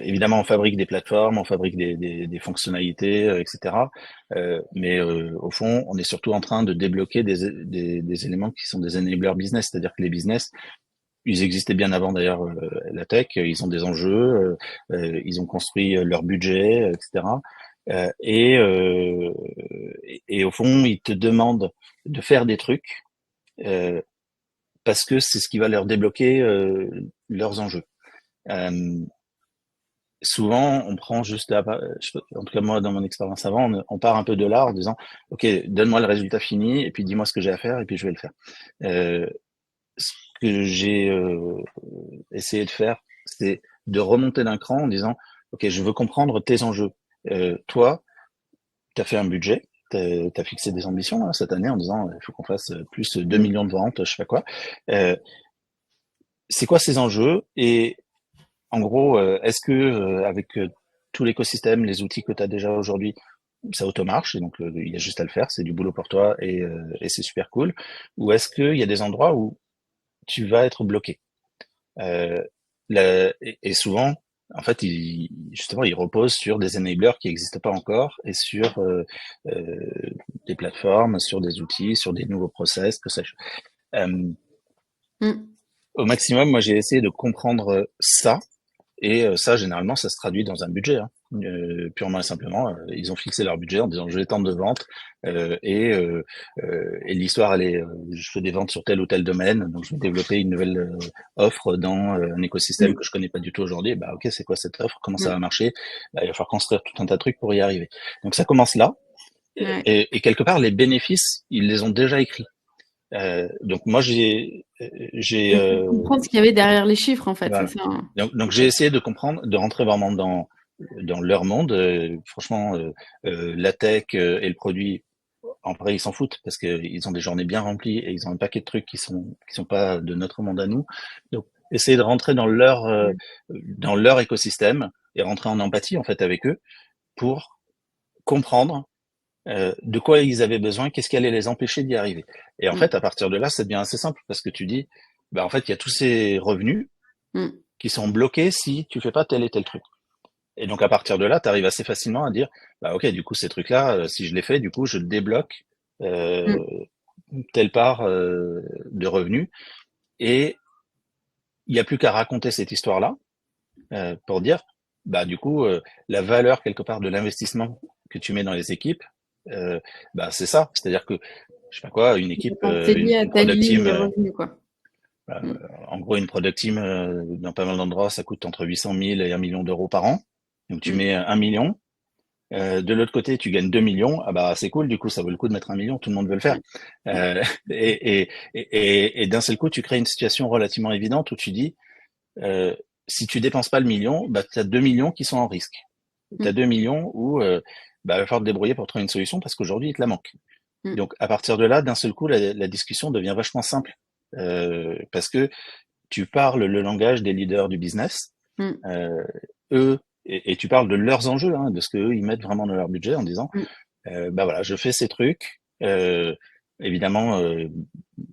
évidemment, on fabrique des plateformes, on fabrique des fonctionnalités, etc. Mais au fond, on est surtout en train de débloquer des éléments qui sont des enablers business, c'est-à-dire que les business, ils existaient bien avant d'ailleurs la tech, ils ont des enjeux, ils ont construit leur budget, etc. Et au fond, ils te demandent de faire des trucs euh, parce que c'est ce qui va leur débloquer leurs enjeux. Euh, Souvent, on prend juste en tout cas moi dans mon expérience avant, on part un peu de là en disant, ok, donne-moi le résultat fini et puis dis-moi ce que j'ai à faire et puis je vais le faire. Euh, Ce que j'ai essayé de faire, c'est de remonter d'un cran en disant, ok, je veux comprendre tes enjeux. Toi, tu as fait un budget, tu as fixé des ambitions hein, cette année en disant, il faut qu'on fasse plus 2 Mm. millions de ventes, je sais pas quoi. Euh, c'est quoi ces enjeux et en gros, est-ce que avec tout l'écosystème, les outils que tu as déjà aujourd'hui, ça automarche et donc il y a juste à le faire, c'est du boulot pour toi et c'est super cool. Ou est-ce qu'il y a des endroits où tu vas être bloqué? Euh, et souvent, en fait, justement, ils reposent sur des enablers qui n'existent pas encore et sur euh, des plateformes, sur des outils, sur des nouveaux process, que sais-je. Euh, Mm. Au maximum, moi, j'ai essayé de comprendre ça. Et ça, généralement, ça se traduit dans un budget, hein. Purement et simplement, ils ont fixé leur budget en disant je vais tant de ventes et l'histoire elle est je fais des ventes sur tel ou tel domaine, donc je vais développer une nouvelle offre dans un écosystème Mm. que je connais pas du tout aujourd'hui. Bah ok, c'est quoi cette offre? Comment ça Mm. va marcher? Bah, il va falloir construire tout un tas de trucs pour y arriver. Donc ça commence là Ouais. et quelque part les bénéfices ils les ont déjà écrits. Donc moi j'ai Oui, pour comprendre ce qu'il y avait derrière les chiffres, en fait, c'est voilà. ça, hein. Donc j'ai Ok. essayé de comprendre, de rentrer vraiment dans leur monde. Franchement, la tech et le produit, en vrai, ils s'en foutent parce qu'ils ont des journées bien remplies et ils ont un paquet de trucs qui sont pas de notre monde à nous. Donc essayer de rentrer Mm. dans leur écosystème et rentrer en empathie en fait avec eux pour comprendre de quoi ils avaient besoin, qu'est-ce qui allait les empêcher d'y arriver. Et en Mm. fait, à partir de là, ça devient assez simple parce que tu dis, bah en fait, il y a tous ces revenus Mm. qui sont bloqués si tu fais pas tel et tel truc. Et donc à partir de là, tu arrives assez facilement à dire, bah ok, du coup ces trucs-là, si je les fais, du coup je débloque euh, Mm. telle part de revenus. Et il n'y a plus qu'à raconter cette histoire-là pour dire, bah du coup la valeur quelque part de l'investissement que tu mets dans les équipes, euh, bah c'est ça. C'est-à-dire que je sais pas quoi, une équipe, D'accord. C'est lié à une ta product ligne team. de revenus, quoi. Euh, Mm. En gros, une product team, dans pas mal d'endroits, ça coûte entre 800 000 et 1 million d'euros par an. Donc tu Mm. mets 1 million. De l'autre côté, tu gagnes 2 millions. Ah bah c'est cool, du coup ça vaut le coup de mettre 1 million, tout le monde veut le faire. Ouais. Ouais. Euh, et d'un seul coup, tu crées une situation relativement évidente où tu dis, euh, si tu dépenses pas le million, bah tu as 2 millions qui sont en risque. Tu as Mm. 2 millions où bah, il va falloir te débrouiller pour trouver une solution parce qu'aujourd'hui, il te la manque. Mm. Donc à partir de là, d'un seul coup, la discussion devient vachement simple. Parce que tu parles le langage des leaders du business, Mm. euh, eux, et tu parles de leurs enjeux, hein, de ce qu'eux, ils mettent vraiment dans leur budget en disant, Mm. bah voilà, je fais ces trucs. Évidemment,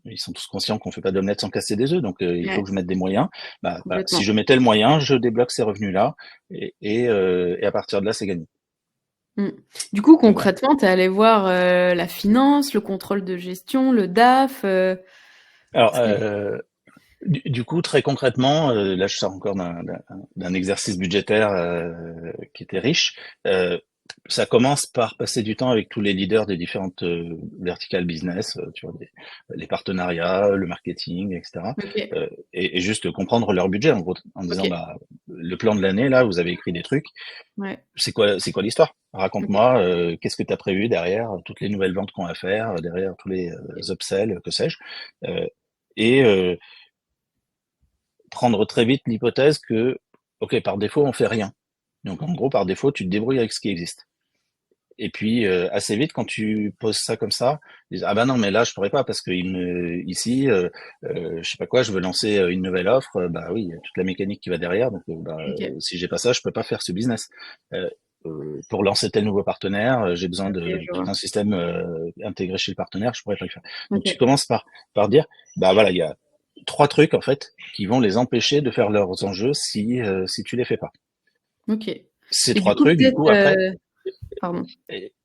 ils sont tous conscients qu'on fait pas d'omelette sans casser des œufs, donc il faut Ouais, que je mette des moyens. Bah, voilà, si complètement. je mettais le moyen, je débloque ces revenus-là, et à partir de là, c'est gagné. Mm. Du coup, Donc voilà. concrètement, tu es allé voir la finance, le contrôle de gestion, le DAF. Alors, C'est- du coup, très concrètement, là, je sors encore d'un exercice budgétaire qui était riche. Ça commence par passer du temps avec tous les leaders des différentes verticales business, tu vois, les partenariats, le marketing, etc. Ok, Et juste comprendre leur budget, en gros, en ok, disant, bah, le plan de l'année, là, vous avez écrit des trucs. ouais, C'est quoi l'histoire? ok, Raconte-moi, qu'est-ce que tu as prévu derrière toutes les nouvelles ventes qu'on va faire, derrière tous les ok. upsells, que sais-je. Euh, et prendre très vite l'hypothèse que, ok, par défaut, on fait rien. Donc en gros, par défaut, tu te débrouilles avec ce qui existe. Et puis assez vite, quand tu poses ça comme ça, ils disent, ah ben non, mais là je pourrais pas parce que ici, je sais pas quoi, je veux lancer une nouvelle offre. Bah oui, il y a toute la mécanique qui va derrière. Donc bah, Ok, si j'ai pas ça, je peux pas faire ce business. Euh, pour lancer tel nouveau partenaire, j'ai besoin ok, de je tout vois. un système intégré chez le partenaire, je pourrais pas le faire. Donc tu Ok, commences par dire, bah voilà, il y a trois trucs en fait qui vont les empêcher de faire leurs enjeux si tu les fais pas. ok. Ces Et du trois coup, trucs, du peut-être, coup après, pardon.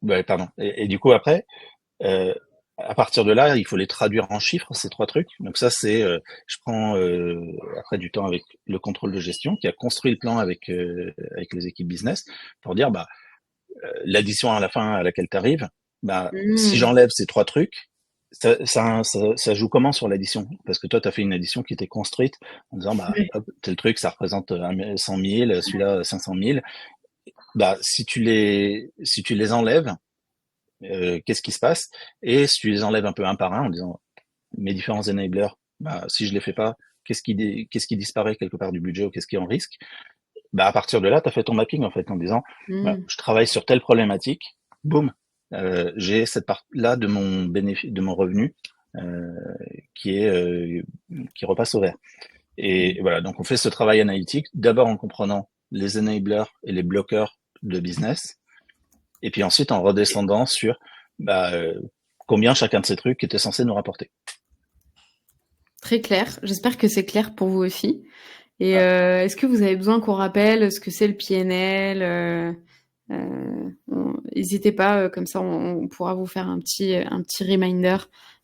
ouais, pardon. Et du coup après, euh, à partir de là, il faut les traduire en chiffres, ces trois trucs. Donc ça, c'est, je prends après du temps avec le contrôle de gestion qui a construit le plan avec les équipes business pour dire, bah, l'addition à la fin à laquelle tu arrives, bah, si Hmm, j'enlève ces trois trucs, ça joue comment sur l'addition? Parce que toi, tu as fait une addition qui était construite en disant, bah, ouais, hop, tel truc, ça représente 100 000, celui-là 500 000. Bah, si tu les enlèves, qu'est-ce qui se passe? Et si tu les enlèves un peu un par un en disant mes différents enablers, bah, si je les fais pas, qu'est-ce qui disparaît quelque part du budget ou qu'est-ce qui est en risque? Bah, à partir de là, tu as fait ton mapping en fait en disant bah, hmm, je travaille sur telle problématique, boum, j'ai cette part-là de mon bénéfice, de mon revenu euh, qui repasse au vert. Et voilà, donc on fait ce travail analytique d'abord en comprenant les enablers et les bloqueurs de business, et puis ensuite en redescendant sur bah, combien chacun de ces trucs était censé nous rapporter. Très clair. J'espère que c'est clair pour vous aussi. Et Voilà. est-ce que vous avez besoin qu'on rappelle ce que c'est le PNL n'hésitez pas, comme ça on pourra vous faire un petit reminder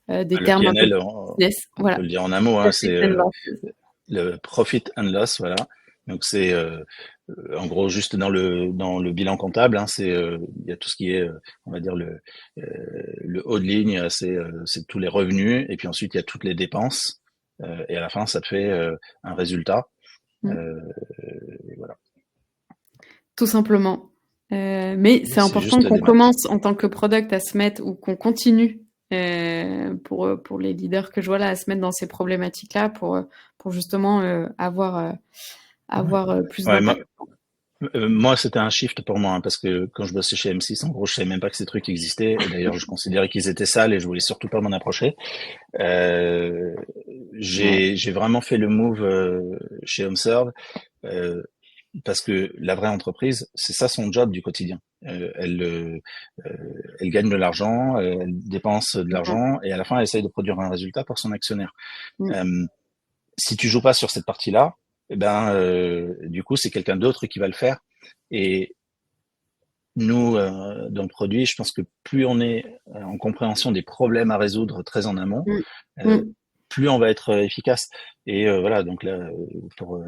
des Le termes un peu PNL, business. on peut Voilà. le dire en un mot, hein, Profit c'est and loss. le profit and loss, voilà. Donc c'est en gros juste dans le bilan comptable, hein, c'est il y a tout ce qui est on va dire le haut de ligne, c'est tous les revenus et puis ensuite il y a toutes les dépenses et à la fin ça te fait un résultat. Mm. Euh, et voilà. Tout simplement. Mais Et c'est c'est important juste qu'on des maths. commence en tant que product à se mettre ou qu'on continue pour les leaders que je vois là à se mettre dans ces problématiques-là pour justement Ouais. avoir plus Ouais, moi, d'impact. moi, c'était un shift pour moi, hein, parce que quand je bossais chez M6, en gros, je savais même pas que ces trucs existaient. Et d'ailleurs, je considérais qu'ils étaient sales et je voulais surtout pas m'en approcher. Euh, Ouais. j'ai vraiment fait le move chez HomeServe euh, parce que la vraie entreprise, c'est ça son job du quotidien. Elle gagne de l'argent, elle dépense de l'argent et à la fin, elle essaye de produire un résultat pour son actionnaire. Mm. Euh, Si tu joues pas sur cette partie-là, eh ben, du coup, c'est quelqu'un d'autre qui va le faire. Et nous, dans le produit, je pense que plus on est en compréhension des problèmes à résoudre très en amont, Mm. euh, Mm. plus on va être efficace. Et voilà, donc là, pour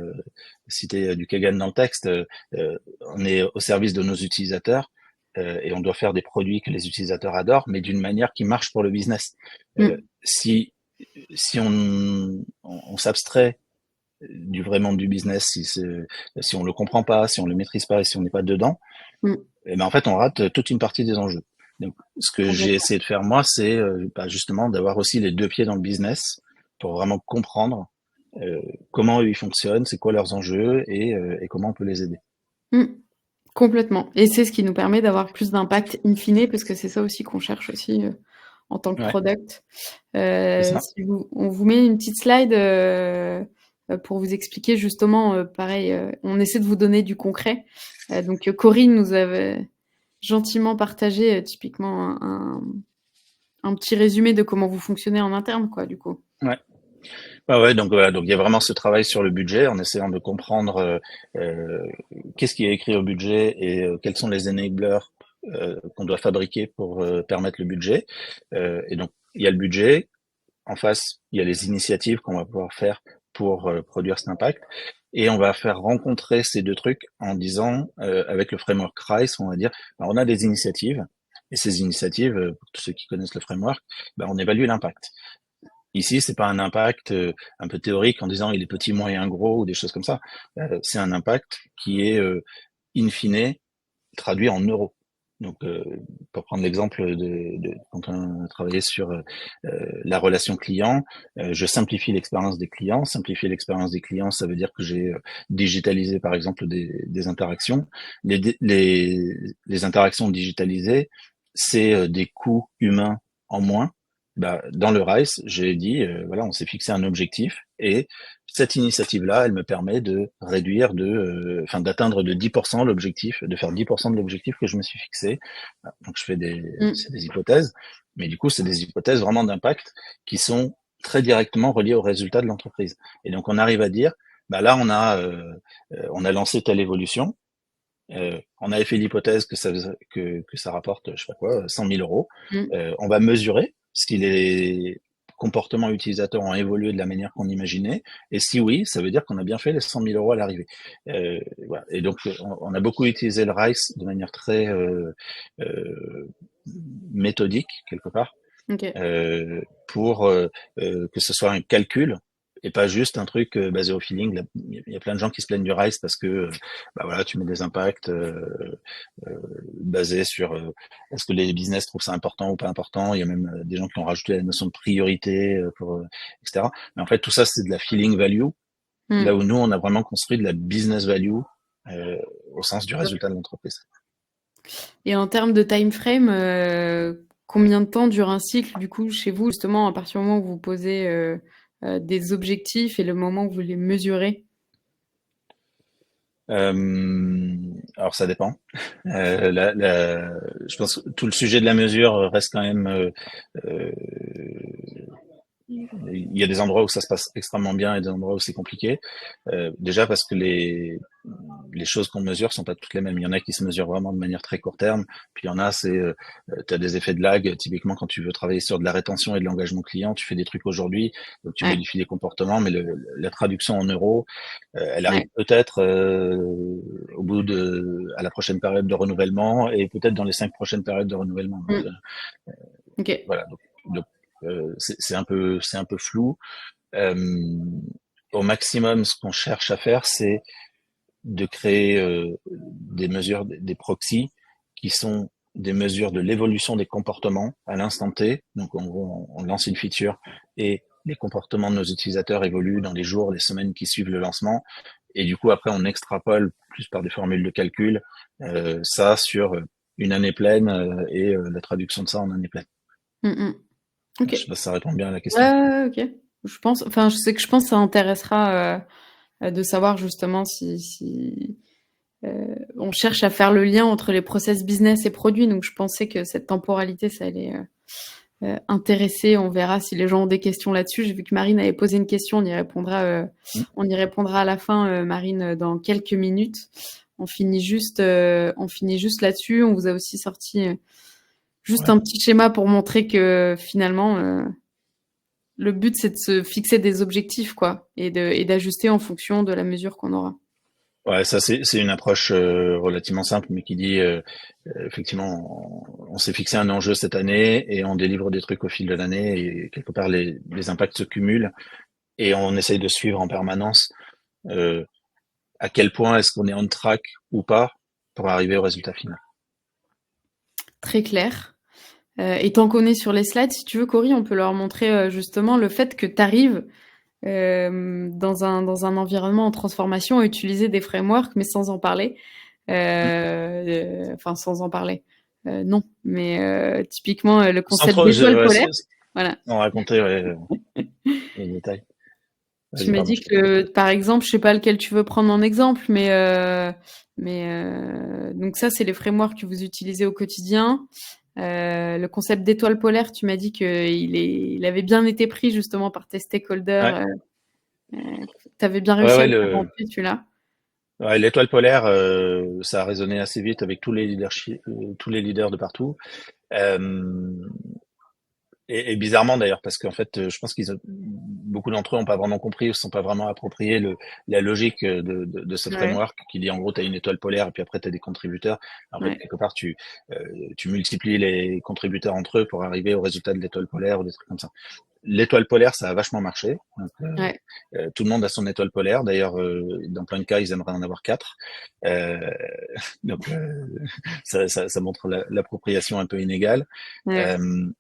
citer du Kagan dans le texte, on est au service de nos utilisateurs et on doit faire des produits que les utilisateurs adorent, mais d'une manière qui marche pour le business. Euh, Mm. si si on s'abstrait du vrai monde du business, si on le comprend pas, si on le maîtrise pas et si on n'est pas dedans, Mm. et ben en fait on rate toute une partie des enjeux. Donc ce que j'ai Complètement. essayé de faire moi, c'est justement d'avoir aussi les deux pieds dans le business pour vraiment comprendre euh, comment eux ils fonctionnent, c'est quoi leurs enjeux et comment on peut les aider. Mm. Complètement. Et c'est ce qui nous permet d'avoir plus d'impact in fine, parce que c'est ça aussi qu'on cherche aussi en tant que Ouais, product. c'est ça. Si on vous met une petite slide pour vous expliquer justement, pareil, on essaie de vous donner du concret. Donc Corinne nous avait gentiment partagé typiquement un petit résumé de comment vous fonctionnez en interne, quoi, du coup. Ouais. Ouais, donc voilà, donc il y a vraiment ce travail sur le budget en essayant de comprendre qu'est-ce qui est écrit au budget et quels sont les enablers qu'on doit fabriquer pour permettre le budget. Et donc il y a le budget, en face il y a les initiatives qu'on va pouvoir faire pour produire cet impact, et on va faire rencontrer ces deux trucs en disant avec le framework RISE, on va dire, ben, on a des initiatives. Et ces initiatives, pour tous ceux qui connaissent le framework, ben, on évalue l'impact. Ici, c'est pas un impact un peu théorique en disant il est petit, moyen, gros ou des choses comme ça. C'est un impact qui est in fine traduit en euros. Donc, pour prendre l'exemple de quand on a travaillé sur la relation client, je simplifie l'expérience des clients. Simplifier l'expérience des clients, ça veut dire que j'ai digitalisé, par exemple, des interactions. Les interactions digitalisées, c'est des coûts humains en moins. Bah, dans le RICE, j'ai dit, voilà, on s'est fixé un objectif et cette initiative-là, elle me permet de réduire d'atteindre de 10% l'objectif, de faire 10% de l'objectif que je me suis fixé. Donc je fais Mm. c'est des hypothèses, mais du coup, c'est des hypothèses vraiment d'impact qui sont très directement reliées aux résultats de l'entreprise. Et donc on arrive à dire, bah là, on a lancé telle évolution. On avait fait l'hypothèse que ça rapporte, je sais pas quoi, 100 000 euros. Mm. On va mesurer si les comportements utilisateurs ont évolué de la manière qu'on imaginait. Et si oui, ça veut dire qu'on a bien fait les 100 000 euros à l'arrivée. Voilà. Et donc, on a beaucoup utilisé le RICE de manière très méthodique, quelque part, Ok. pour que ce soit un calcul et pas juste un truc basé au feeling. Là, il y a plein de gens qui se plaignent du RICE parce que bah voilà, tu mets des impacts basés sur est-ce que les business trouvent ça important ou pas important. Il y a même des gens qui ont rajouté la notion de priorité etc. Mais en fait, tout ça, c'est de la feeling value. Là Mm. où nous, on a vraiment construit de la business value euh, au sens du résultat de l'entreprise. Et en termes de time frame, combien de temps dure un cycle du coup chez vous justement à partir du moment où vous posez des objectifs et le moment où vous les mesurez? Alors ça dépend. Je pense que tout le sujet de la mesure reste quand même. Euh, il y a des endroits où ça se passe extrêmement bien et des endroits où c'est compliqué. Déjà parce que les choses qu'on mesure sont pas toutes les mêmes. Il y en a qui se mesurent vraiment de manière très court terme, puis il y en a, tu as des effets de lag. Typiquement, quand tu veux travailler sur de la rétention et de l'engagement client, tu fais des trucs aujourd'hui, donc tu Ouais, modifies les comportements, mais la traduction en euros, elle arrive ouais. peut-être à la prochaine période de renouvellement et peut-être dans les 5 prochaines périodes de renouvellement. Donc, Mmh. OK. voilà. Donc, c'est un peu flou. Euh, Au maximum, ce qu'on cherche à faire, c'est de créer des mesures, des proxys, qui sont des mesures de l'évolution des comportements à l'instant T. Donc, on lance une feature et les comportements de nos utilisateurs évoluent dans les jours, les semaines qui suivent le lancement. Et du coup, après, on extrapole plus par des formules de calcul ça sur une année pleine et la traduction de ça en année pleine. Mmh mh. OK. Je sais pas si ça répond bien à la Ouais, question. ouais, ouais, OK. Je sais que je pense que ça intéressera, de savoir justement si, on cherche à faire le lien entre les process business et produits, donc je pensais que cette temporalité, ça allait, intéresser. On verra si les gens ont des questions là-dessus. J'ai vu que Marine avait posé une question, Mm. on y répondra à la fin, Marine, dans quelques minutes. On finit juste là-dessus. On vous a aussi sorti, juste Ouais. un petit schéma pour montrer que finalement, le but, c'est de se fixer des objectifs, quoi, et d'ajuster en fonction de la mesure qu'on aura. Ouais, ça c'est une approche relativement simple, mais qui dit effectivement, on s'est fixé un enjeu cette année et on délivre des trucs au fil de l'année et quelque part les impacts se cumulent et on essaye de suivre en permanence euh, à quel point est-ce qu'on est on track ou pas pour arriver au résultat final. Très clair. Et tant qu'on est sur les slides, si tu veux, Cory, on peut leur montrer justement le fait que tu arrives dans un environnement en transformation à utiliser des frameworks, mais sans en parler. Mm. Enfin, sans en parler. Non, mais typiquement le Sans concept trop, d'étoile ouais, polaire. Voilà. sans raconter les détails. Tu Vas-y, m'as pardon, dit je t'ai coupé. que, par exemple, je sais pas lequel tu veux prendre en exemple, donc ça, c'est les frameworks que vous utilisez au quotidien. Le concept d'étoile polaire, tu m'as dit il avait bien été pris justement par tes stakeholders. Ouais, Tu avais bien ouais, réussi à ouais, le faire rentrer, celui-là. ouais, l'étoile polaire, ça a résonné assez vite avec tous les leaders de partout. Euh, et bizarrement d'ailleurs, parce qu'en fait, je pense beaucoup d'entre eux n'ont pas vraiment compris ou ne sont pas vraiment approprié la logique de ce Ouais, framework qui dit en gros, tu as une étoile polaire et puis après, tu as des contributeurs. En fait, ouais. quelque part, tu multiplies les contributeurs entre eux pour arriver au résultat de l'étoile polaire ou des trucs comme ça. L'étoile polaire, ça a vachement marché. Donc, Ouais. tout le monde a son étoile polaire. D'ailleurs, dans plein de cas, ils aimeraient en avoir 4. Euh, donc, ça montre l'appropriation un peu inégale. Ouais. Euh,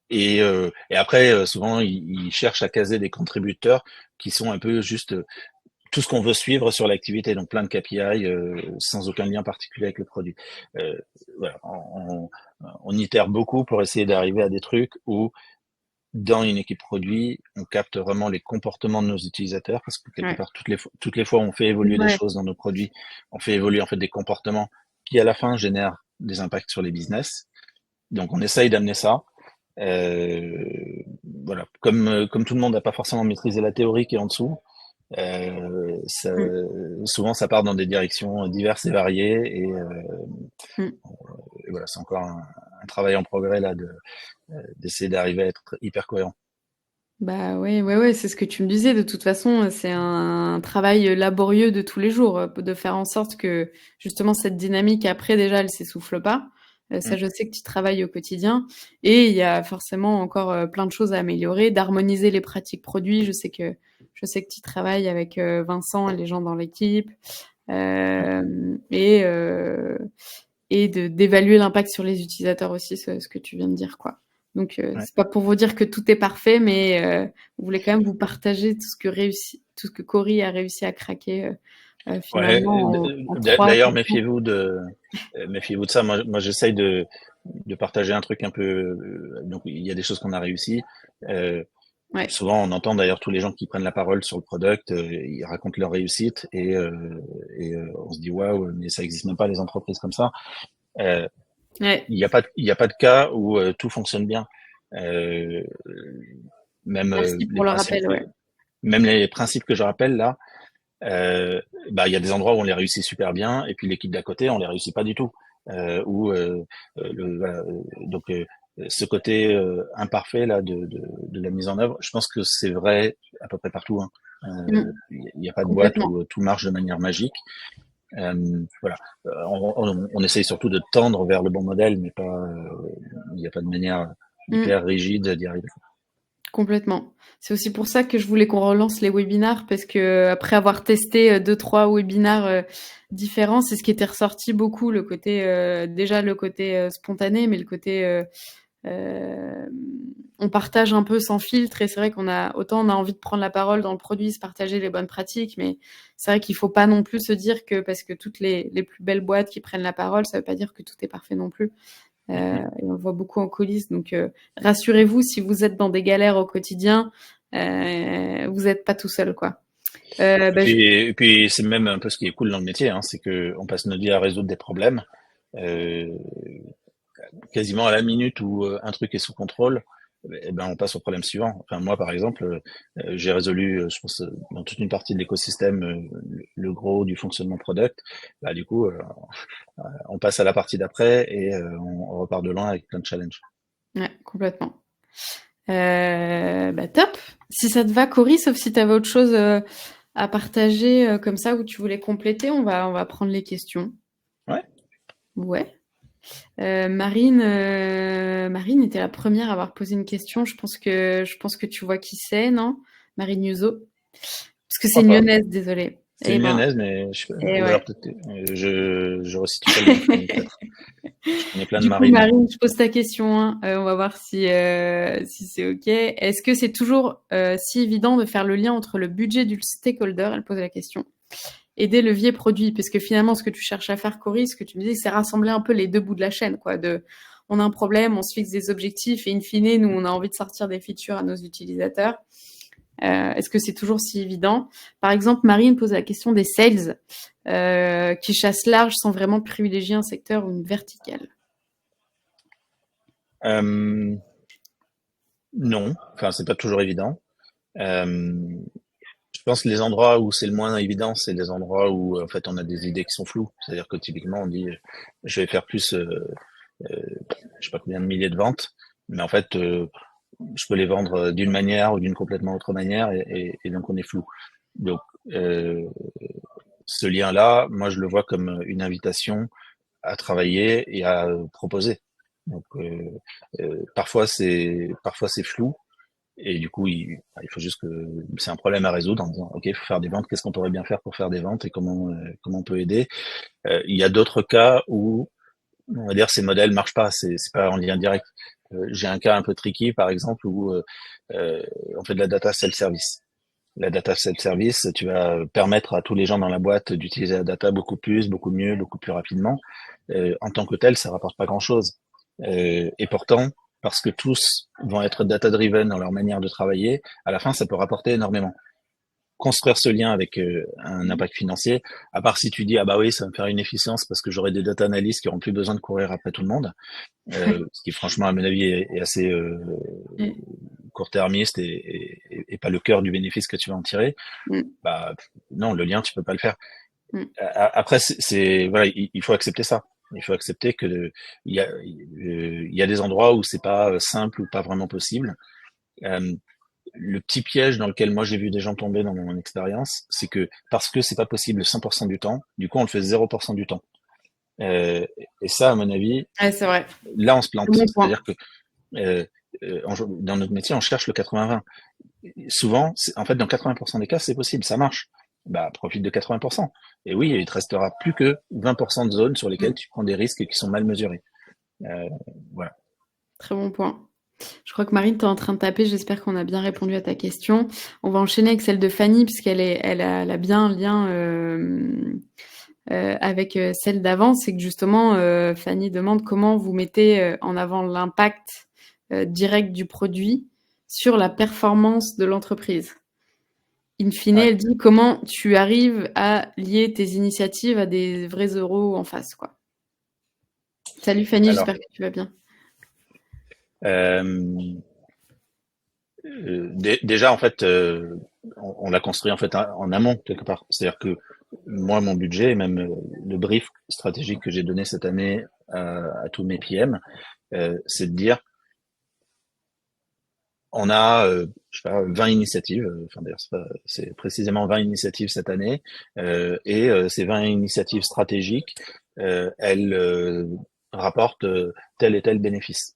et après, souvent, ils cherchent à caser des contributeurs qui sont un peu juste tout ce qu'on veut suivre sur l'activité, donc plein de KPI sans aucun lien particulier avec le produit. Euh, voilà, on itère beaucoup pour essayer d'arriver à des trucs où, dans une équipe produit, on capte vraiment les comportements de nos utilisateurs, parce que quelque Ouais. part, toutes les fois où on fait évoluer des Ouais. choses dans nos produits, on fait évoluer en fait des comportements qui, à la fin, génèrent des impacts sur les business. Donc, on essaye d'amener ça. Voilà, comme tout le monde n'a pas forcément maîtrisé la théorie qui est en dessous, ça, Mm. souvent ça part dans des directions diverses et variées, Mm. et voilà, c'est encore un travail en progrès là d'essayer d'arriver à être hyper cohérent. Bah ouais, ouais, ouais, c'est ce que tu me disais. De toute façon, c'est un travail laborieux de tous les jours, de faire en sorte que justement cette dynamique après déjà elle s'essouffle pas. Ça, Mm. je sais que tu travailles au quotidien et il y a forcément encore plein de choses à améliorer, d'harmoniser les pratiques produits. Je sais que tu travailles avec Vincent et les gens dans l'équipe Ouais, et d'évaluer l'impact sur les utilisateurs aussi, ce que tu viens de dire, quoi. Donc, ouais. c'est pas pour vous dire que tout est parfait, mais on voulait quand même vous partager tout ce que Cory a réussi à craquer Ouais, finalement en 3 d'ailleurs, 4 ans. méfiez-vous de ça. Moi, j'essaye de partager un truc un peu. Donc, il y a des choses qu'on a réussi. Euh, Ouais. Souvent, on entend d'ailleurs tous les gens qui prennent la parole sur le product, ils racontent leur réussite on se dit waouh, mais ça existe même pas les entreprises comme ça. Euh, Ouais. il y a pas de cas où tout fonctionne bien. Euh, même Merci les pour le principes, rappel, ouais. même les principes que je rappelle là, il y a des endroits où on les réussit super bien, et puis l'équipe d'à côté, on les réussit pas du tout. Ou voilà, ce côté imparfait là de la mise en œuvre, je pense que c'est vrai à peu près partout. Hein. Mm. Il n'y a pas de boîte Complètement. où tout marche de manière magique. Voilà. On essaye surtout de tendre vers le bon modèle, mais pas. Il n'y a pas de manière Mm. hyper rigide d'y arriver. Complètement. C'est aussi pour ça que je voulais qu'on relance les webinars parce que après avoir testé 2-3 webinars différents, c'est ce qui était ressorti beaucoup, le côté déjà le côté spontané, mais le côté euh, on partage un peu sans filtre et c'est vrai qu'on a autant on a envie de prendre la parole dans le produit, se partager les bonnes pratiques, mais c'est vrai qu'il faut pas non plus se dire que parce que toutes les plus belles boîtes qui prennent la parole, ça veut pas dire que tout est parfait non plus. Et on le voit beaucoup en coulisses. Donc, rassurez-vous, si vous êtes dans des galères au quotidien, vous n'êtes pas tout seul, quoi. Bah, Et puis c'est même un peu ce qui est cool dans le métier, hein, c'est que on passe notre vie à résoudre des problèmes. Euh, Quasiment à la minute où un truc est sous contrôle, eh ben on passe au problème suivant. Enfin moi par exemple, j'ai résolu, je pense, dans toute une partie de l'écosystème, le gros du fonctionnement product. Bah du coup, on passe à la partie d'après et on repart de loin avec plein de challenges. ouais, complètement. Bah, top. Si ça te va, Cory, sauf si tu avais autre chose à partager comme ça où tu voulais compléter, on va prendre les questions. Ouais. Ouais. Marine était la première à avoir posé une question. Je pense que tu vois qui c'est, non? Marine Museau. Parce que Je c'est crois une pas. lyonnaise, désolée. C'est Eh une ben, lyonnaise, mais eh ou alors ouais. peut-être, je resitue pas le nom. Peut-être. Je connais plein de Du coup, marines. Marine, je pose ta question, hein. On va voir si c'est OK. Est-ce que c'est toujours si évident de faire le lien entre le budget du stakeholder, elle pose la question, et des leviers produits? Parce que finalement, ce que tu cherches à faire, Cory, ce que tu me dis, c'est rassembler un peu les deux bouts de la chaîne, quoi. On a un problème, on se fixe des objectifs, et in fine, nous, on a envie de sortir des features à nos utilisateurs. Est-ce que c'est toujours si évident? Par exemple, Marine pose la question des sales qui chassent large sans vraiment privilégier un secteur ou une verticale. Euh, non, enfin c'est pas toujours évident. Euh, je pense que les endroits où c'est le moins évident, c'est les endroits où en fait on a des idées qui sont floues. C'est-à-dire que typiquement on dit je vais faire plus, euh, je sais pas combien de milliers de ventes, mais en fait je peux les vendre d'une manière ou d'une complètement autre manière et donc on est flou. Donc euh, ce lien-là, moi je le vois comme une invitation à travailler et à proposer. Donc parfois c'est flou et du coup il faut juste que c'est un problème à résoudre en disant ok il faut faire des ventes, qu'est-ce qu'on pourrait bien faire pour faire des ventes et comment on peut aider. Il y a d'autres cas où on va dire ces modèles marchent pas, c'est pas en lien direct. J'ai un cas un peu tricky par exemple où on fait de la data self-service. La data self-service, tu vas permettre à tous les gens dans la boîte d'utiliser la data beaucoup plus, beaucoup mieux, beaucoup plus rapidement. En tant que tel, ça rapporte pas grand-chose. Et pourtant, parce que tous vont être data-driven dans leur manière de travailler, à la fin, ça peut rapporter énormément. Construire ce lien avec un impact financier, à part si tu dis ah bah oui ça va me faire une efficience parce que j'aurai des data analysts qui auront plus besoin de courir après tout le monde, ce qui franchement à mon avis est assez Mm. court-termiste et pas le cœur du bénéfice que tu vas en tirer. Mm. Bah non, le lien tu peux pas le faire. Mm. Après voilà, il faut accepter ça. Il faut accepter que il y a des endroits où c'est pas simple ou pas vraiment possible. Euh, le petit piège dans lequel moi j'ai vu des gens tomber dans mon expérience, c'est que parce que c'est pas possible 100% du temps, du coup on le fait 0% du temps. Euh, et ça, à mon avis, Ouais, c'est vrai. là on se plante. Bon point. C'est-à-dire que euh, dans notre métier, on cherche le 80-20. Souvent, en fait, dans 80% des cas, c'est possible, ça marche. Bah, profite de 80%. Et oui, il te restera plus que 20% de zones sur lesquelles Mm. tu prends des risques qui sont mal mesurés. Voilà. Très bon point. Je crois que Marine, tu es en train de taper. J'espère qu'on a bien répondu à ta question. On va enchaîner avec celle de Fanny, puisqu'elle a bien un lien avec celle d'avant. C'est que justement, Fanny demande comment vous mettez en avant l'impact direct du produit sur la performance de l'entreprise. In fine, Ouais. elle dit comment tu arrives à lier tes initiatives à des vrais euros en face, quoi. Salut Fanny, Alors, j'espère que tu vas bien. euh, déjà, en fait, on l'a construit en fait en amont quelque part. C'est-à-dire que moi, mon budget, et même le brief stratégique que j'ai donné cette année à tous mes PM, c'est de dire on a, je sais pas, 20 initiatives. Enfin d'ailleurs, c'est précisément 20 initiatives cette année, et ces 20 initiatives stratégiques, elles rapportent tel et tel bénéfice.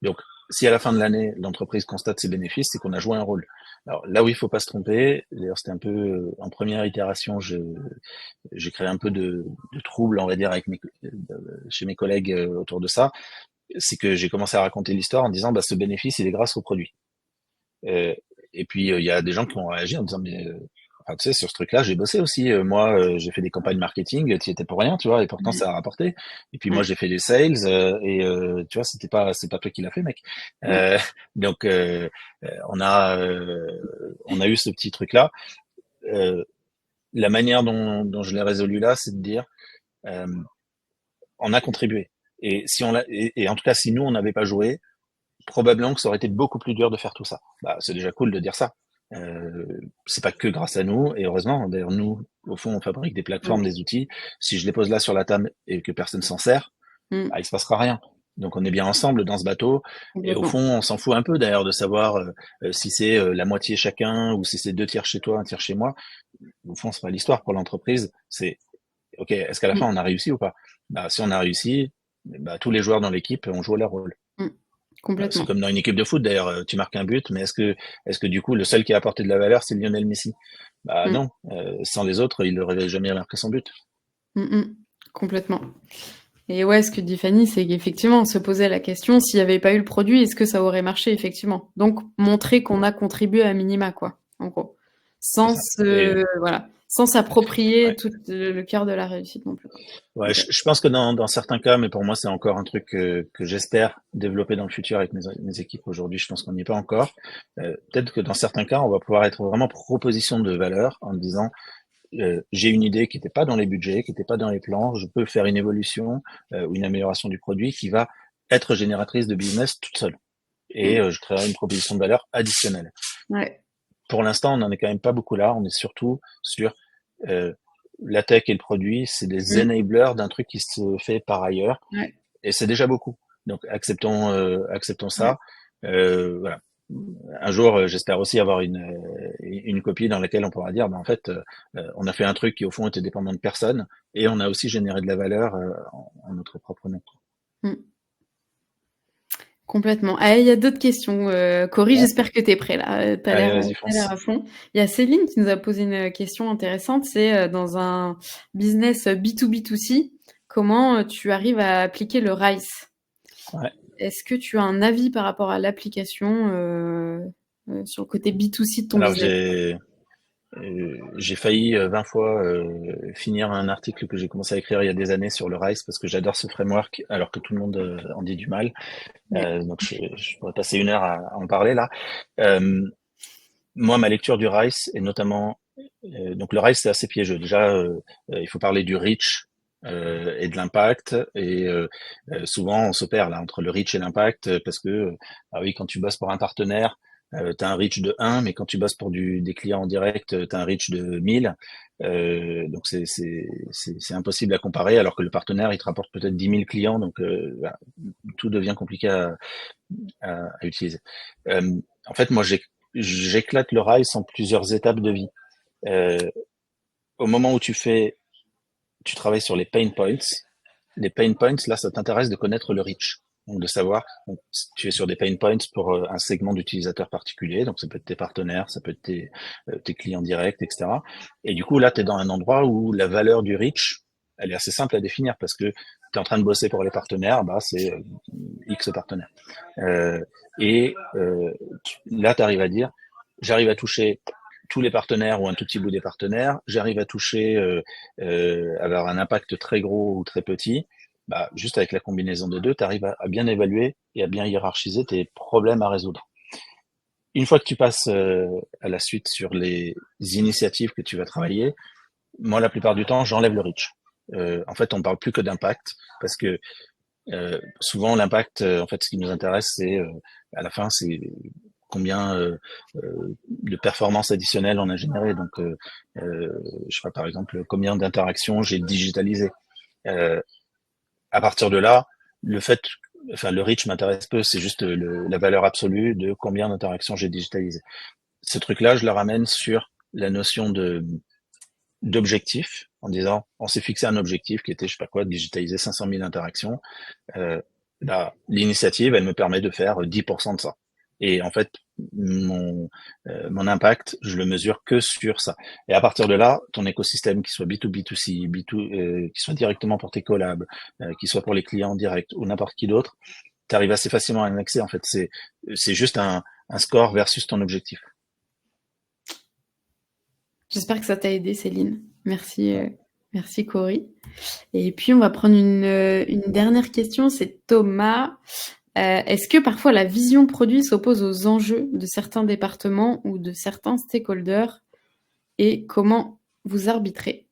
Donc, si à la fin de l'année l'entreprise constate ces bénéfices, c'est qu'on a joué un rôle. Alors là où il faut pas se tromper, d'ailleurs c'était un peu en première itération, j'ai créé un peu de trouble, on va dire, chez mes collègues autour de ça, c'est que j'ai commencé à raconter l'histoire en disant bah ce bénéfice il est grâce au produit. Euh, et puis il y a des gens qui ont réagi en disant mais enfin, tu sais sur ce truc-là j'ai bossé aussi. Moi j'ai fait des campagnes marketing, tu y étais pour rien, tu vois, et pourtant Ouais, ça a rapporté. Et puis moi ouais, j'ai fait des sales et tu vois c'est pas toi qui l'as fait mec. ouais. Euh, donc on a eu ce petit truc-là. Euh, la manière dont je l'ai résolu là, c'est de dire euh, on a contribué. Et si on l'a, et en tout cas si nous on n'avait pas joué, probablement que ça aurait été beaucoup plus dur de faire tout ça. Bah, c'est déjà cool de dire ça. Euh, c'est pas que grâce à nous, et heureusement, d'ailleurs, nous, au fond, on fabrique des plateformes, Ouais. des outils. Si je les pose là sur la table et que personne s'en sert, Mm, bah, il se passera rien. Donc on est bien ensemble dans ce bateau, et au complètement. fond, on s'en fout un peu d'ailleurs de savoir si c'est la moitié chacun ou si c'est 2 tiers chez toi, 1 tiers chez moi. Au fond, c'est pas l'histoire pour l'entreprise. C'est ok, est-ce qu'à la fin Mm, on a réussi ou pas? Bah, si on a réussi, bah, tous les joueurs dans l'équipe ont joué leur rôle. mm, C'est complètement. comme dans une équipe de foot d'ailleurs, tu marques un but, mais est-ce que du coup le seul qui a apporté de la valeur c'est Lionel Messi? Bah Mm, non, sans les autres il n'aurait jamais marqué son but. mm, complètement. Et ouais, ce que dit Fanny, c'est qu'effectivement, on se posait la question, s'il n'y avait pas eu le produit, est-ce que ça aurait marché, effectivement? Donc, montrer qu'on a contribué à minima, quoi, en gros. C'est Sans ça. Et voilà, sans s'approprier ouais, tout le cœur de la réussite non plus, quoi. ouais, Ok. je pense que dans certains cas, mais pour moi c'est encore un truc que j'espère développer dans le futur avec mes équipes aujourd'hui. Je pense qu'on n'y est pas encore. Peut-être que dans certains cas, on va pouvoir être vraiment proposition de valeur en disant j'ai une idée qui n'était pas dans les budgets, qui n'était pas dans les plans, je peux faire une évolution ou une amélioration du produit qui va être génératrice de business toute seule. Et Mm. je créerai une proposition de valeur additionnelle. Ouais. Pour l'instant, on n'en est quand même pas beaucoup là. On est surtout sur euh, la tech et le produit. C'est des Mm. enablers d'un truc qui se fait par ailleurs. Ouais. Et c'est déjà beaucoup. Donc acceptons Ouais. ça. Voilà. Un jour, j'espère aussi avoir une copie dans laquelle on pourra dire, ben, en fait, on a fait un truc qui au fond était dépendant de personne et on a aussi généré de la valeur en notre propre nom. Mm. Complètement. Ah, il y a d'autres questions. Cory, Ouais. j'espère que tu es prêt là. Tu as Allez, l'air, vas-y, t'as l'air fonce. à fond. Il y a Céline qui nous a posé une question intéressante. C'est dans un business B2B2C, comment tu arrives à appliquer le RICE? Ouais. Est-ce que tu as un avis par rapport à l'application sur le côté B2C de ton Alors business? j'ai failli 20 fois finir un article que j'ai commencé à écrire il y a des années sur le RISE parce que j'adore ce framework alors que tout le monde en dit du mal. Ouais. Donc je pourrais passer 1 heure à en parler là. Euh, Moi, ma lecture du RISE et notamment donc le RISE c'est assez piégeux. Déjà, il faut parler du reach et de l'impact et souvent on se perd là entre le reach et l'impact parce que ah oui quand tu bosses pour un partenaire tu as un reach de 1 mais quand tu bosses pour des clients en direct tu as un reach de 1000 donc c'est impossible à comparer alors que le partenaire il te rapporte peut-être 10 000 clients donc voilà, tout devient compliqué à utiliser. En fait moi j'éclate le RISE en plusieurs étapes de vie. Euh, Au moment où tu travailles sur les pain points. Les pain points, là, ça t'intéresse de connaître le reach. Donc, de savoir, donc, si tu es sur des pain points pour un segment d'utilisateurs particulier. Donc, ça peut être tes partenaires, ça peut être tes clients directs, etc. Et du coup, là, tu es dans un endroit où la valeur du reach, elle est assez simple à définir parce que tu es en train de bosser pour les partenaires, bah, c'est X partenaires. Euh, et là, tu arrives à dire, j'arrive à toucher tous les partenaires ou un tout petit bout des partenaires, j'arrive à toucher, avoir un impact très gros ou très petit, bah, juste avec la combinaison des deux, tu arrives à bien évaluer et à bien hiérarchiser tes problèmes à résoudre. une fois que tu passes à la suite sur les initiatives que tu vas travailler, moi, la plupart du temps, j'enlève le reach. En fait, on parle plus que d'impact parce que souvent l'impact, en fait, ce qui nous intéresse, c'est à la fin, c'est combien de performances additionnelles on a généré. Donc, je sais pas, par exemple, combien d'interactions j'ai digitalisées. Euh, à partir de là, le fait, enfin, le reach m'intéresse peu, c'est juste la valeur absolue de combien d'interactions j'ai digitalisées. Ce truc-là, je le ramène sur la notion d'objectif, en disant, on s'est fixé un objectif qui était, je sais pas quoi, digitaliser 500 000 interactions. Euh, L'initiative, elle me permet de faire 10% de ça. Et en fait, mon impact, je le mesure que sur ça. Et à partir de là, ton écosystème, qui soit B2B2C, qui soit directement pour tes collabs, qui soit pour les clients directs ou n'importe qui d'autre, tu arrives assez facilement à un accès. En fait, c'est juste un score versus ton objectif. J'espère que ça t'a aidé, Céline. Merci, merci Cory. Et puis, on va prendre une dernière question. C'est Thomas. Est-ce que parfois la vision produit s'oppose aux enjeux de certains départements ou de certains stakeholders et comment vous arbitrez?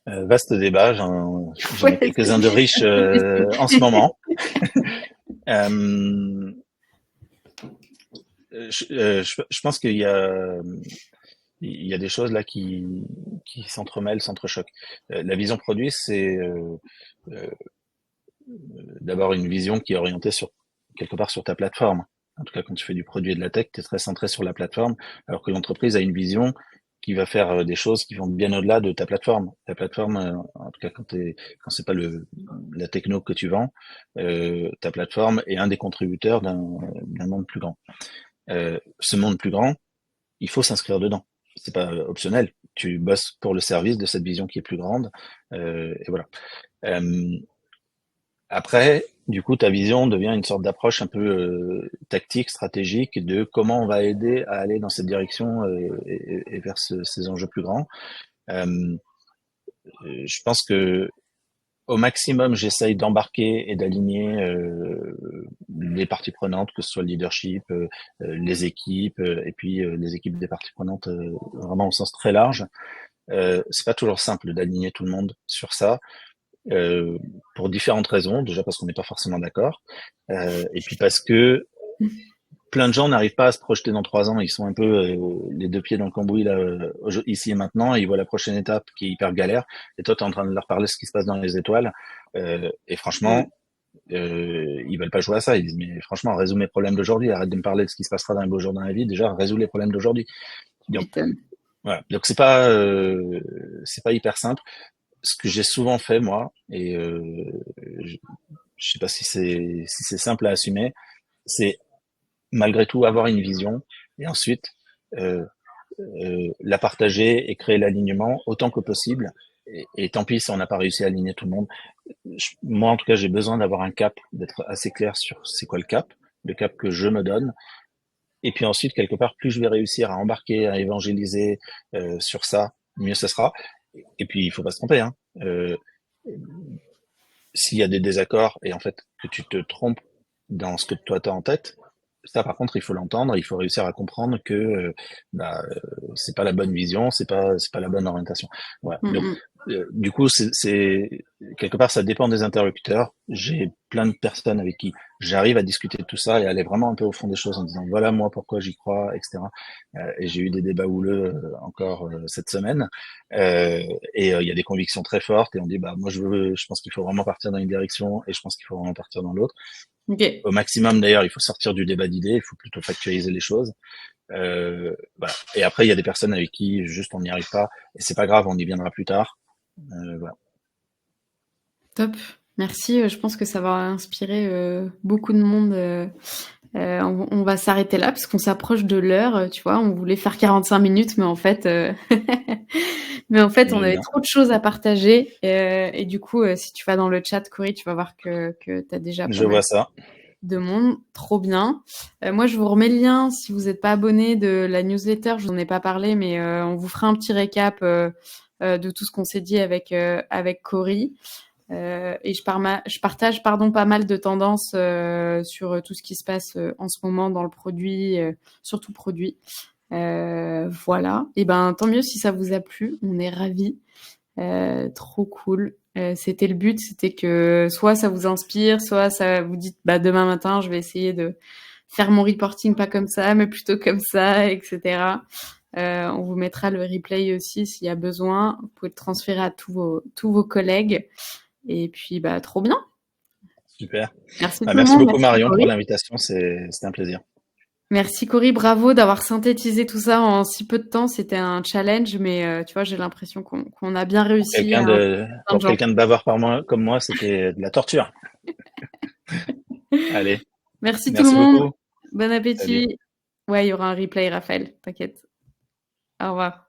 Vaste débat, j'en ai Ouais, quelques-uns de riches en ce moment. Euh, je pense il y a des choses là qui s'entremêlent, s'entrechoquent. La vision produit, c'est euh, d'abord une vision qui est orientée sur quelque part sur ta plateforme. En tout cas, quand tu fais du produit et de la tech, tu es très centré sur la plateforme, alors que l'entreprise a une vision qui va faire des choses qui vont bien au-delà de ta plateforme. Ta plateforme, en tout cas quand c'est pas la techno que tu vends, ta plateforme est un des contributeurs d'un monde plus grand. Ce monde plus grand, il faut s'inscrire dedans. C'est pas optionnel. Tu bosses pour le service de cette vision qui est plus grande, et voilà. Euh, Après, du coup, ta vision devient une sorte d'approche un peu tactique, stratégique de comment on va aider à aller dans cette direction et vers ces enjeux plus grands. Euh, je pense que au maximum, j'essaye d'embarquer et d'aligner les parties prenantes, que ce soit le leadership, les équipes, et puis les équipes des parties prenantes, vraiment au sens très large. C'est pas toujours simple d'aligner tout le monde sur ça, euh, pour différentes raisons. Déjà parce qu'on n'est pas forcément d'accord, et puis parce que plein de gens n'arrivent pas à se projeter dans 3 ans. Ils sont un peu les deux pieds dans le cambouis là, ici et maintenant. Et ils voient la prochaine étape qui est hyper galère. Et toi, tu es en train de leur parler de ce qui se passe dans les étoiles. Et franchement, Mm, ils veulent pas jouer à ça. Ils disent mais franchement, résous mes problèmes d'aujourd'hui. Arrête de me parler de ce qui se passera dans les beaux jours dans la vie. Déjà, résous les problèmes d'aujourd'hui. tu Donc m'étonnes. voilà. Donc c'est pas hyper simple. Ce que j'ai souvent fait moi, et je, je sais pas si c'est simple à assumer, c'est malgré tout avoir une vision et ensuite euh, la partager et créer l'alignement autant que possible. Et tant pis si on n'a pas réussi à aligner tout le monde. Moi, en tout cas, j'ai besoin d'avoir un cap, d'être assez clair sur c'est quoi le cap que je me donne. Et puis ensuite, quelque part, plus je vais réussir à embarquer, à évangéliser sur ça, mieux ce sera. Et puis, il faut pas se tromper. Hein. S'il y a des désaccords et en fait que tu te trompes dans ce que toi tu as en tête, ça par contre il faut l'entendre, il faut réussir à comprendre que c'est pas la bonne vision, c'est pas la bonne orientation. Voilà. Mm, Donc mm. du coup c'est quelque part ça dépend des interlocuteurs. J'ai plein de personnes avec qui j'arrive à discuter de tout ça et aller vraiment un peu au fond des choses en disant voilà moi pourquoi j'y crois, etc. Et j'ai eu des débats houleux encore cette semaine. Il y a des convictions très fortes et on dit bah moi je pense qu'il faut vraiment partir dans une direction et je pense qu'il faut vraiment partir dans l'autre. Ok, Au maximum d'ailleurs, il faut sortir du débat d'idées, il faut plutôt factualiser les choses. Voilà. Et après, il y a des personnes avec qui juste on n'y arrive pas et c'est pas grave, on y viendra plus tard. Voilà. top. Merci. Je pense que ça va inspirer beaucoup de monde. On va s'arrêter là parce qu'on s'approche de l'heure. Tu vois, on voulait faire 45 minutes, mais en fait, on Mais avait bien. trop de choses à partager. Et du coup, si tu vas dans le chat, Cory, tu vas voir que tu as déjà pas Je mal vois ça. de monde. Trop bien. Moi, je vous remets le lien si vous n'êtes pas abonné de la newsletter. Je vous en ai pas parlé, mais on vous fera un petit récap de tout ce qu'on s'est dit avec Cory. Et je partage pas mal de tendances sur tout ce qui se passe en ce moment dans le produit, surtout produit. Voilà. Et ben tant mieux si ça vous a plu. On est ravis. Trop cool. C'était le but, c'était que soit ça vous inspire, soit ça vous dit bah demain matin je vais essayer de faire mon reporting pas comme ça, mais plutôt comme ça, etc. On vous mettra le replay aussi s'il y a besoin. Vous pouvez le transférer à tous vos collègues. Et puis bah trop bien. Super. Merci Bah, tout le merci monde. beaucoup Merci Marion pour Cory. l'invitation, c'était un plaisir. Merci Cory, bravo d'avoir synthétisé tout ça en si peu de temps. C'était un challenge, mais tu vois, j'ai l'impression qu'on a bien réussi à inclure plein de Pour gens. quelqu'un de bavard comme moi, c'était de la torture. Allez, Merci tout le merci monde. beaucoup. Bon Salut. appétit. Ouais, il y aura un replay, Raphaël. T'inquiète. Au revoir.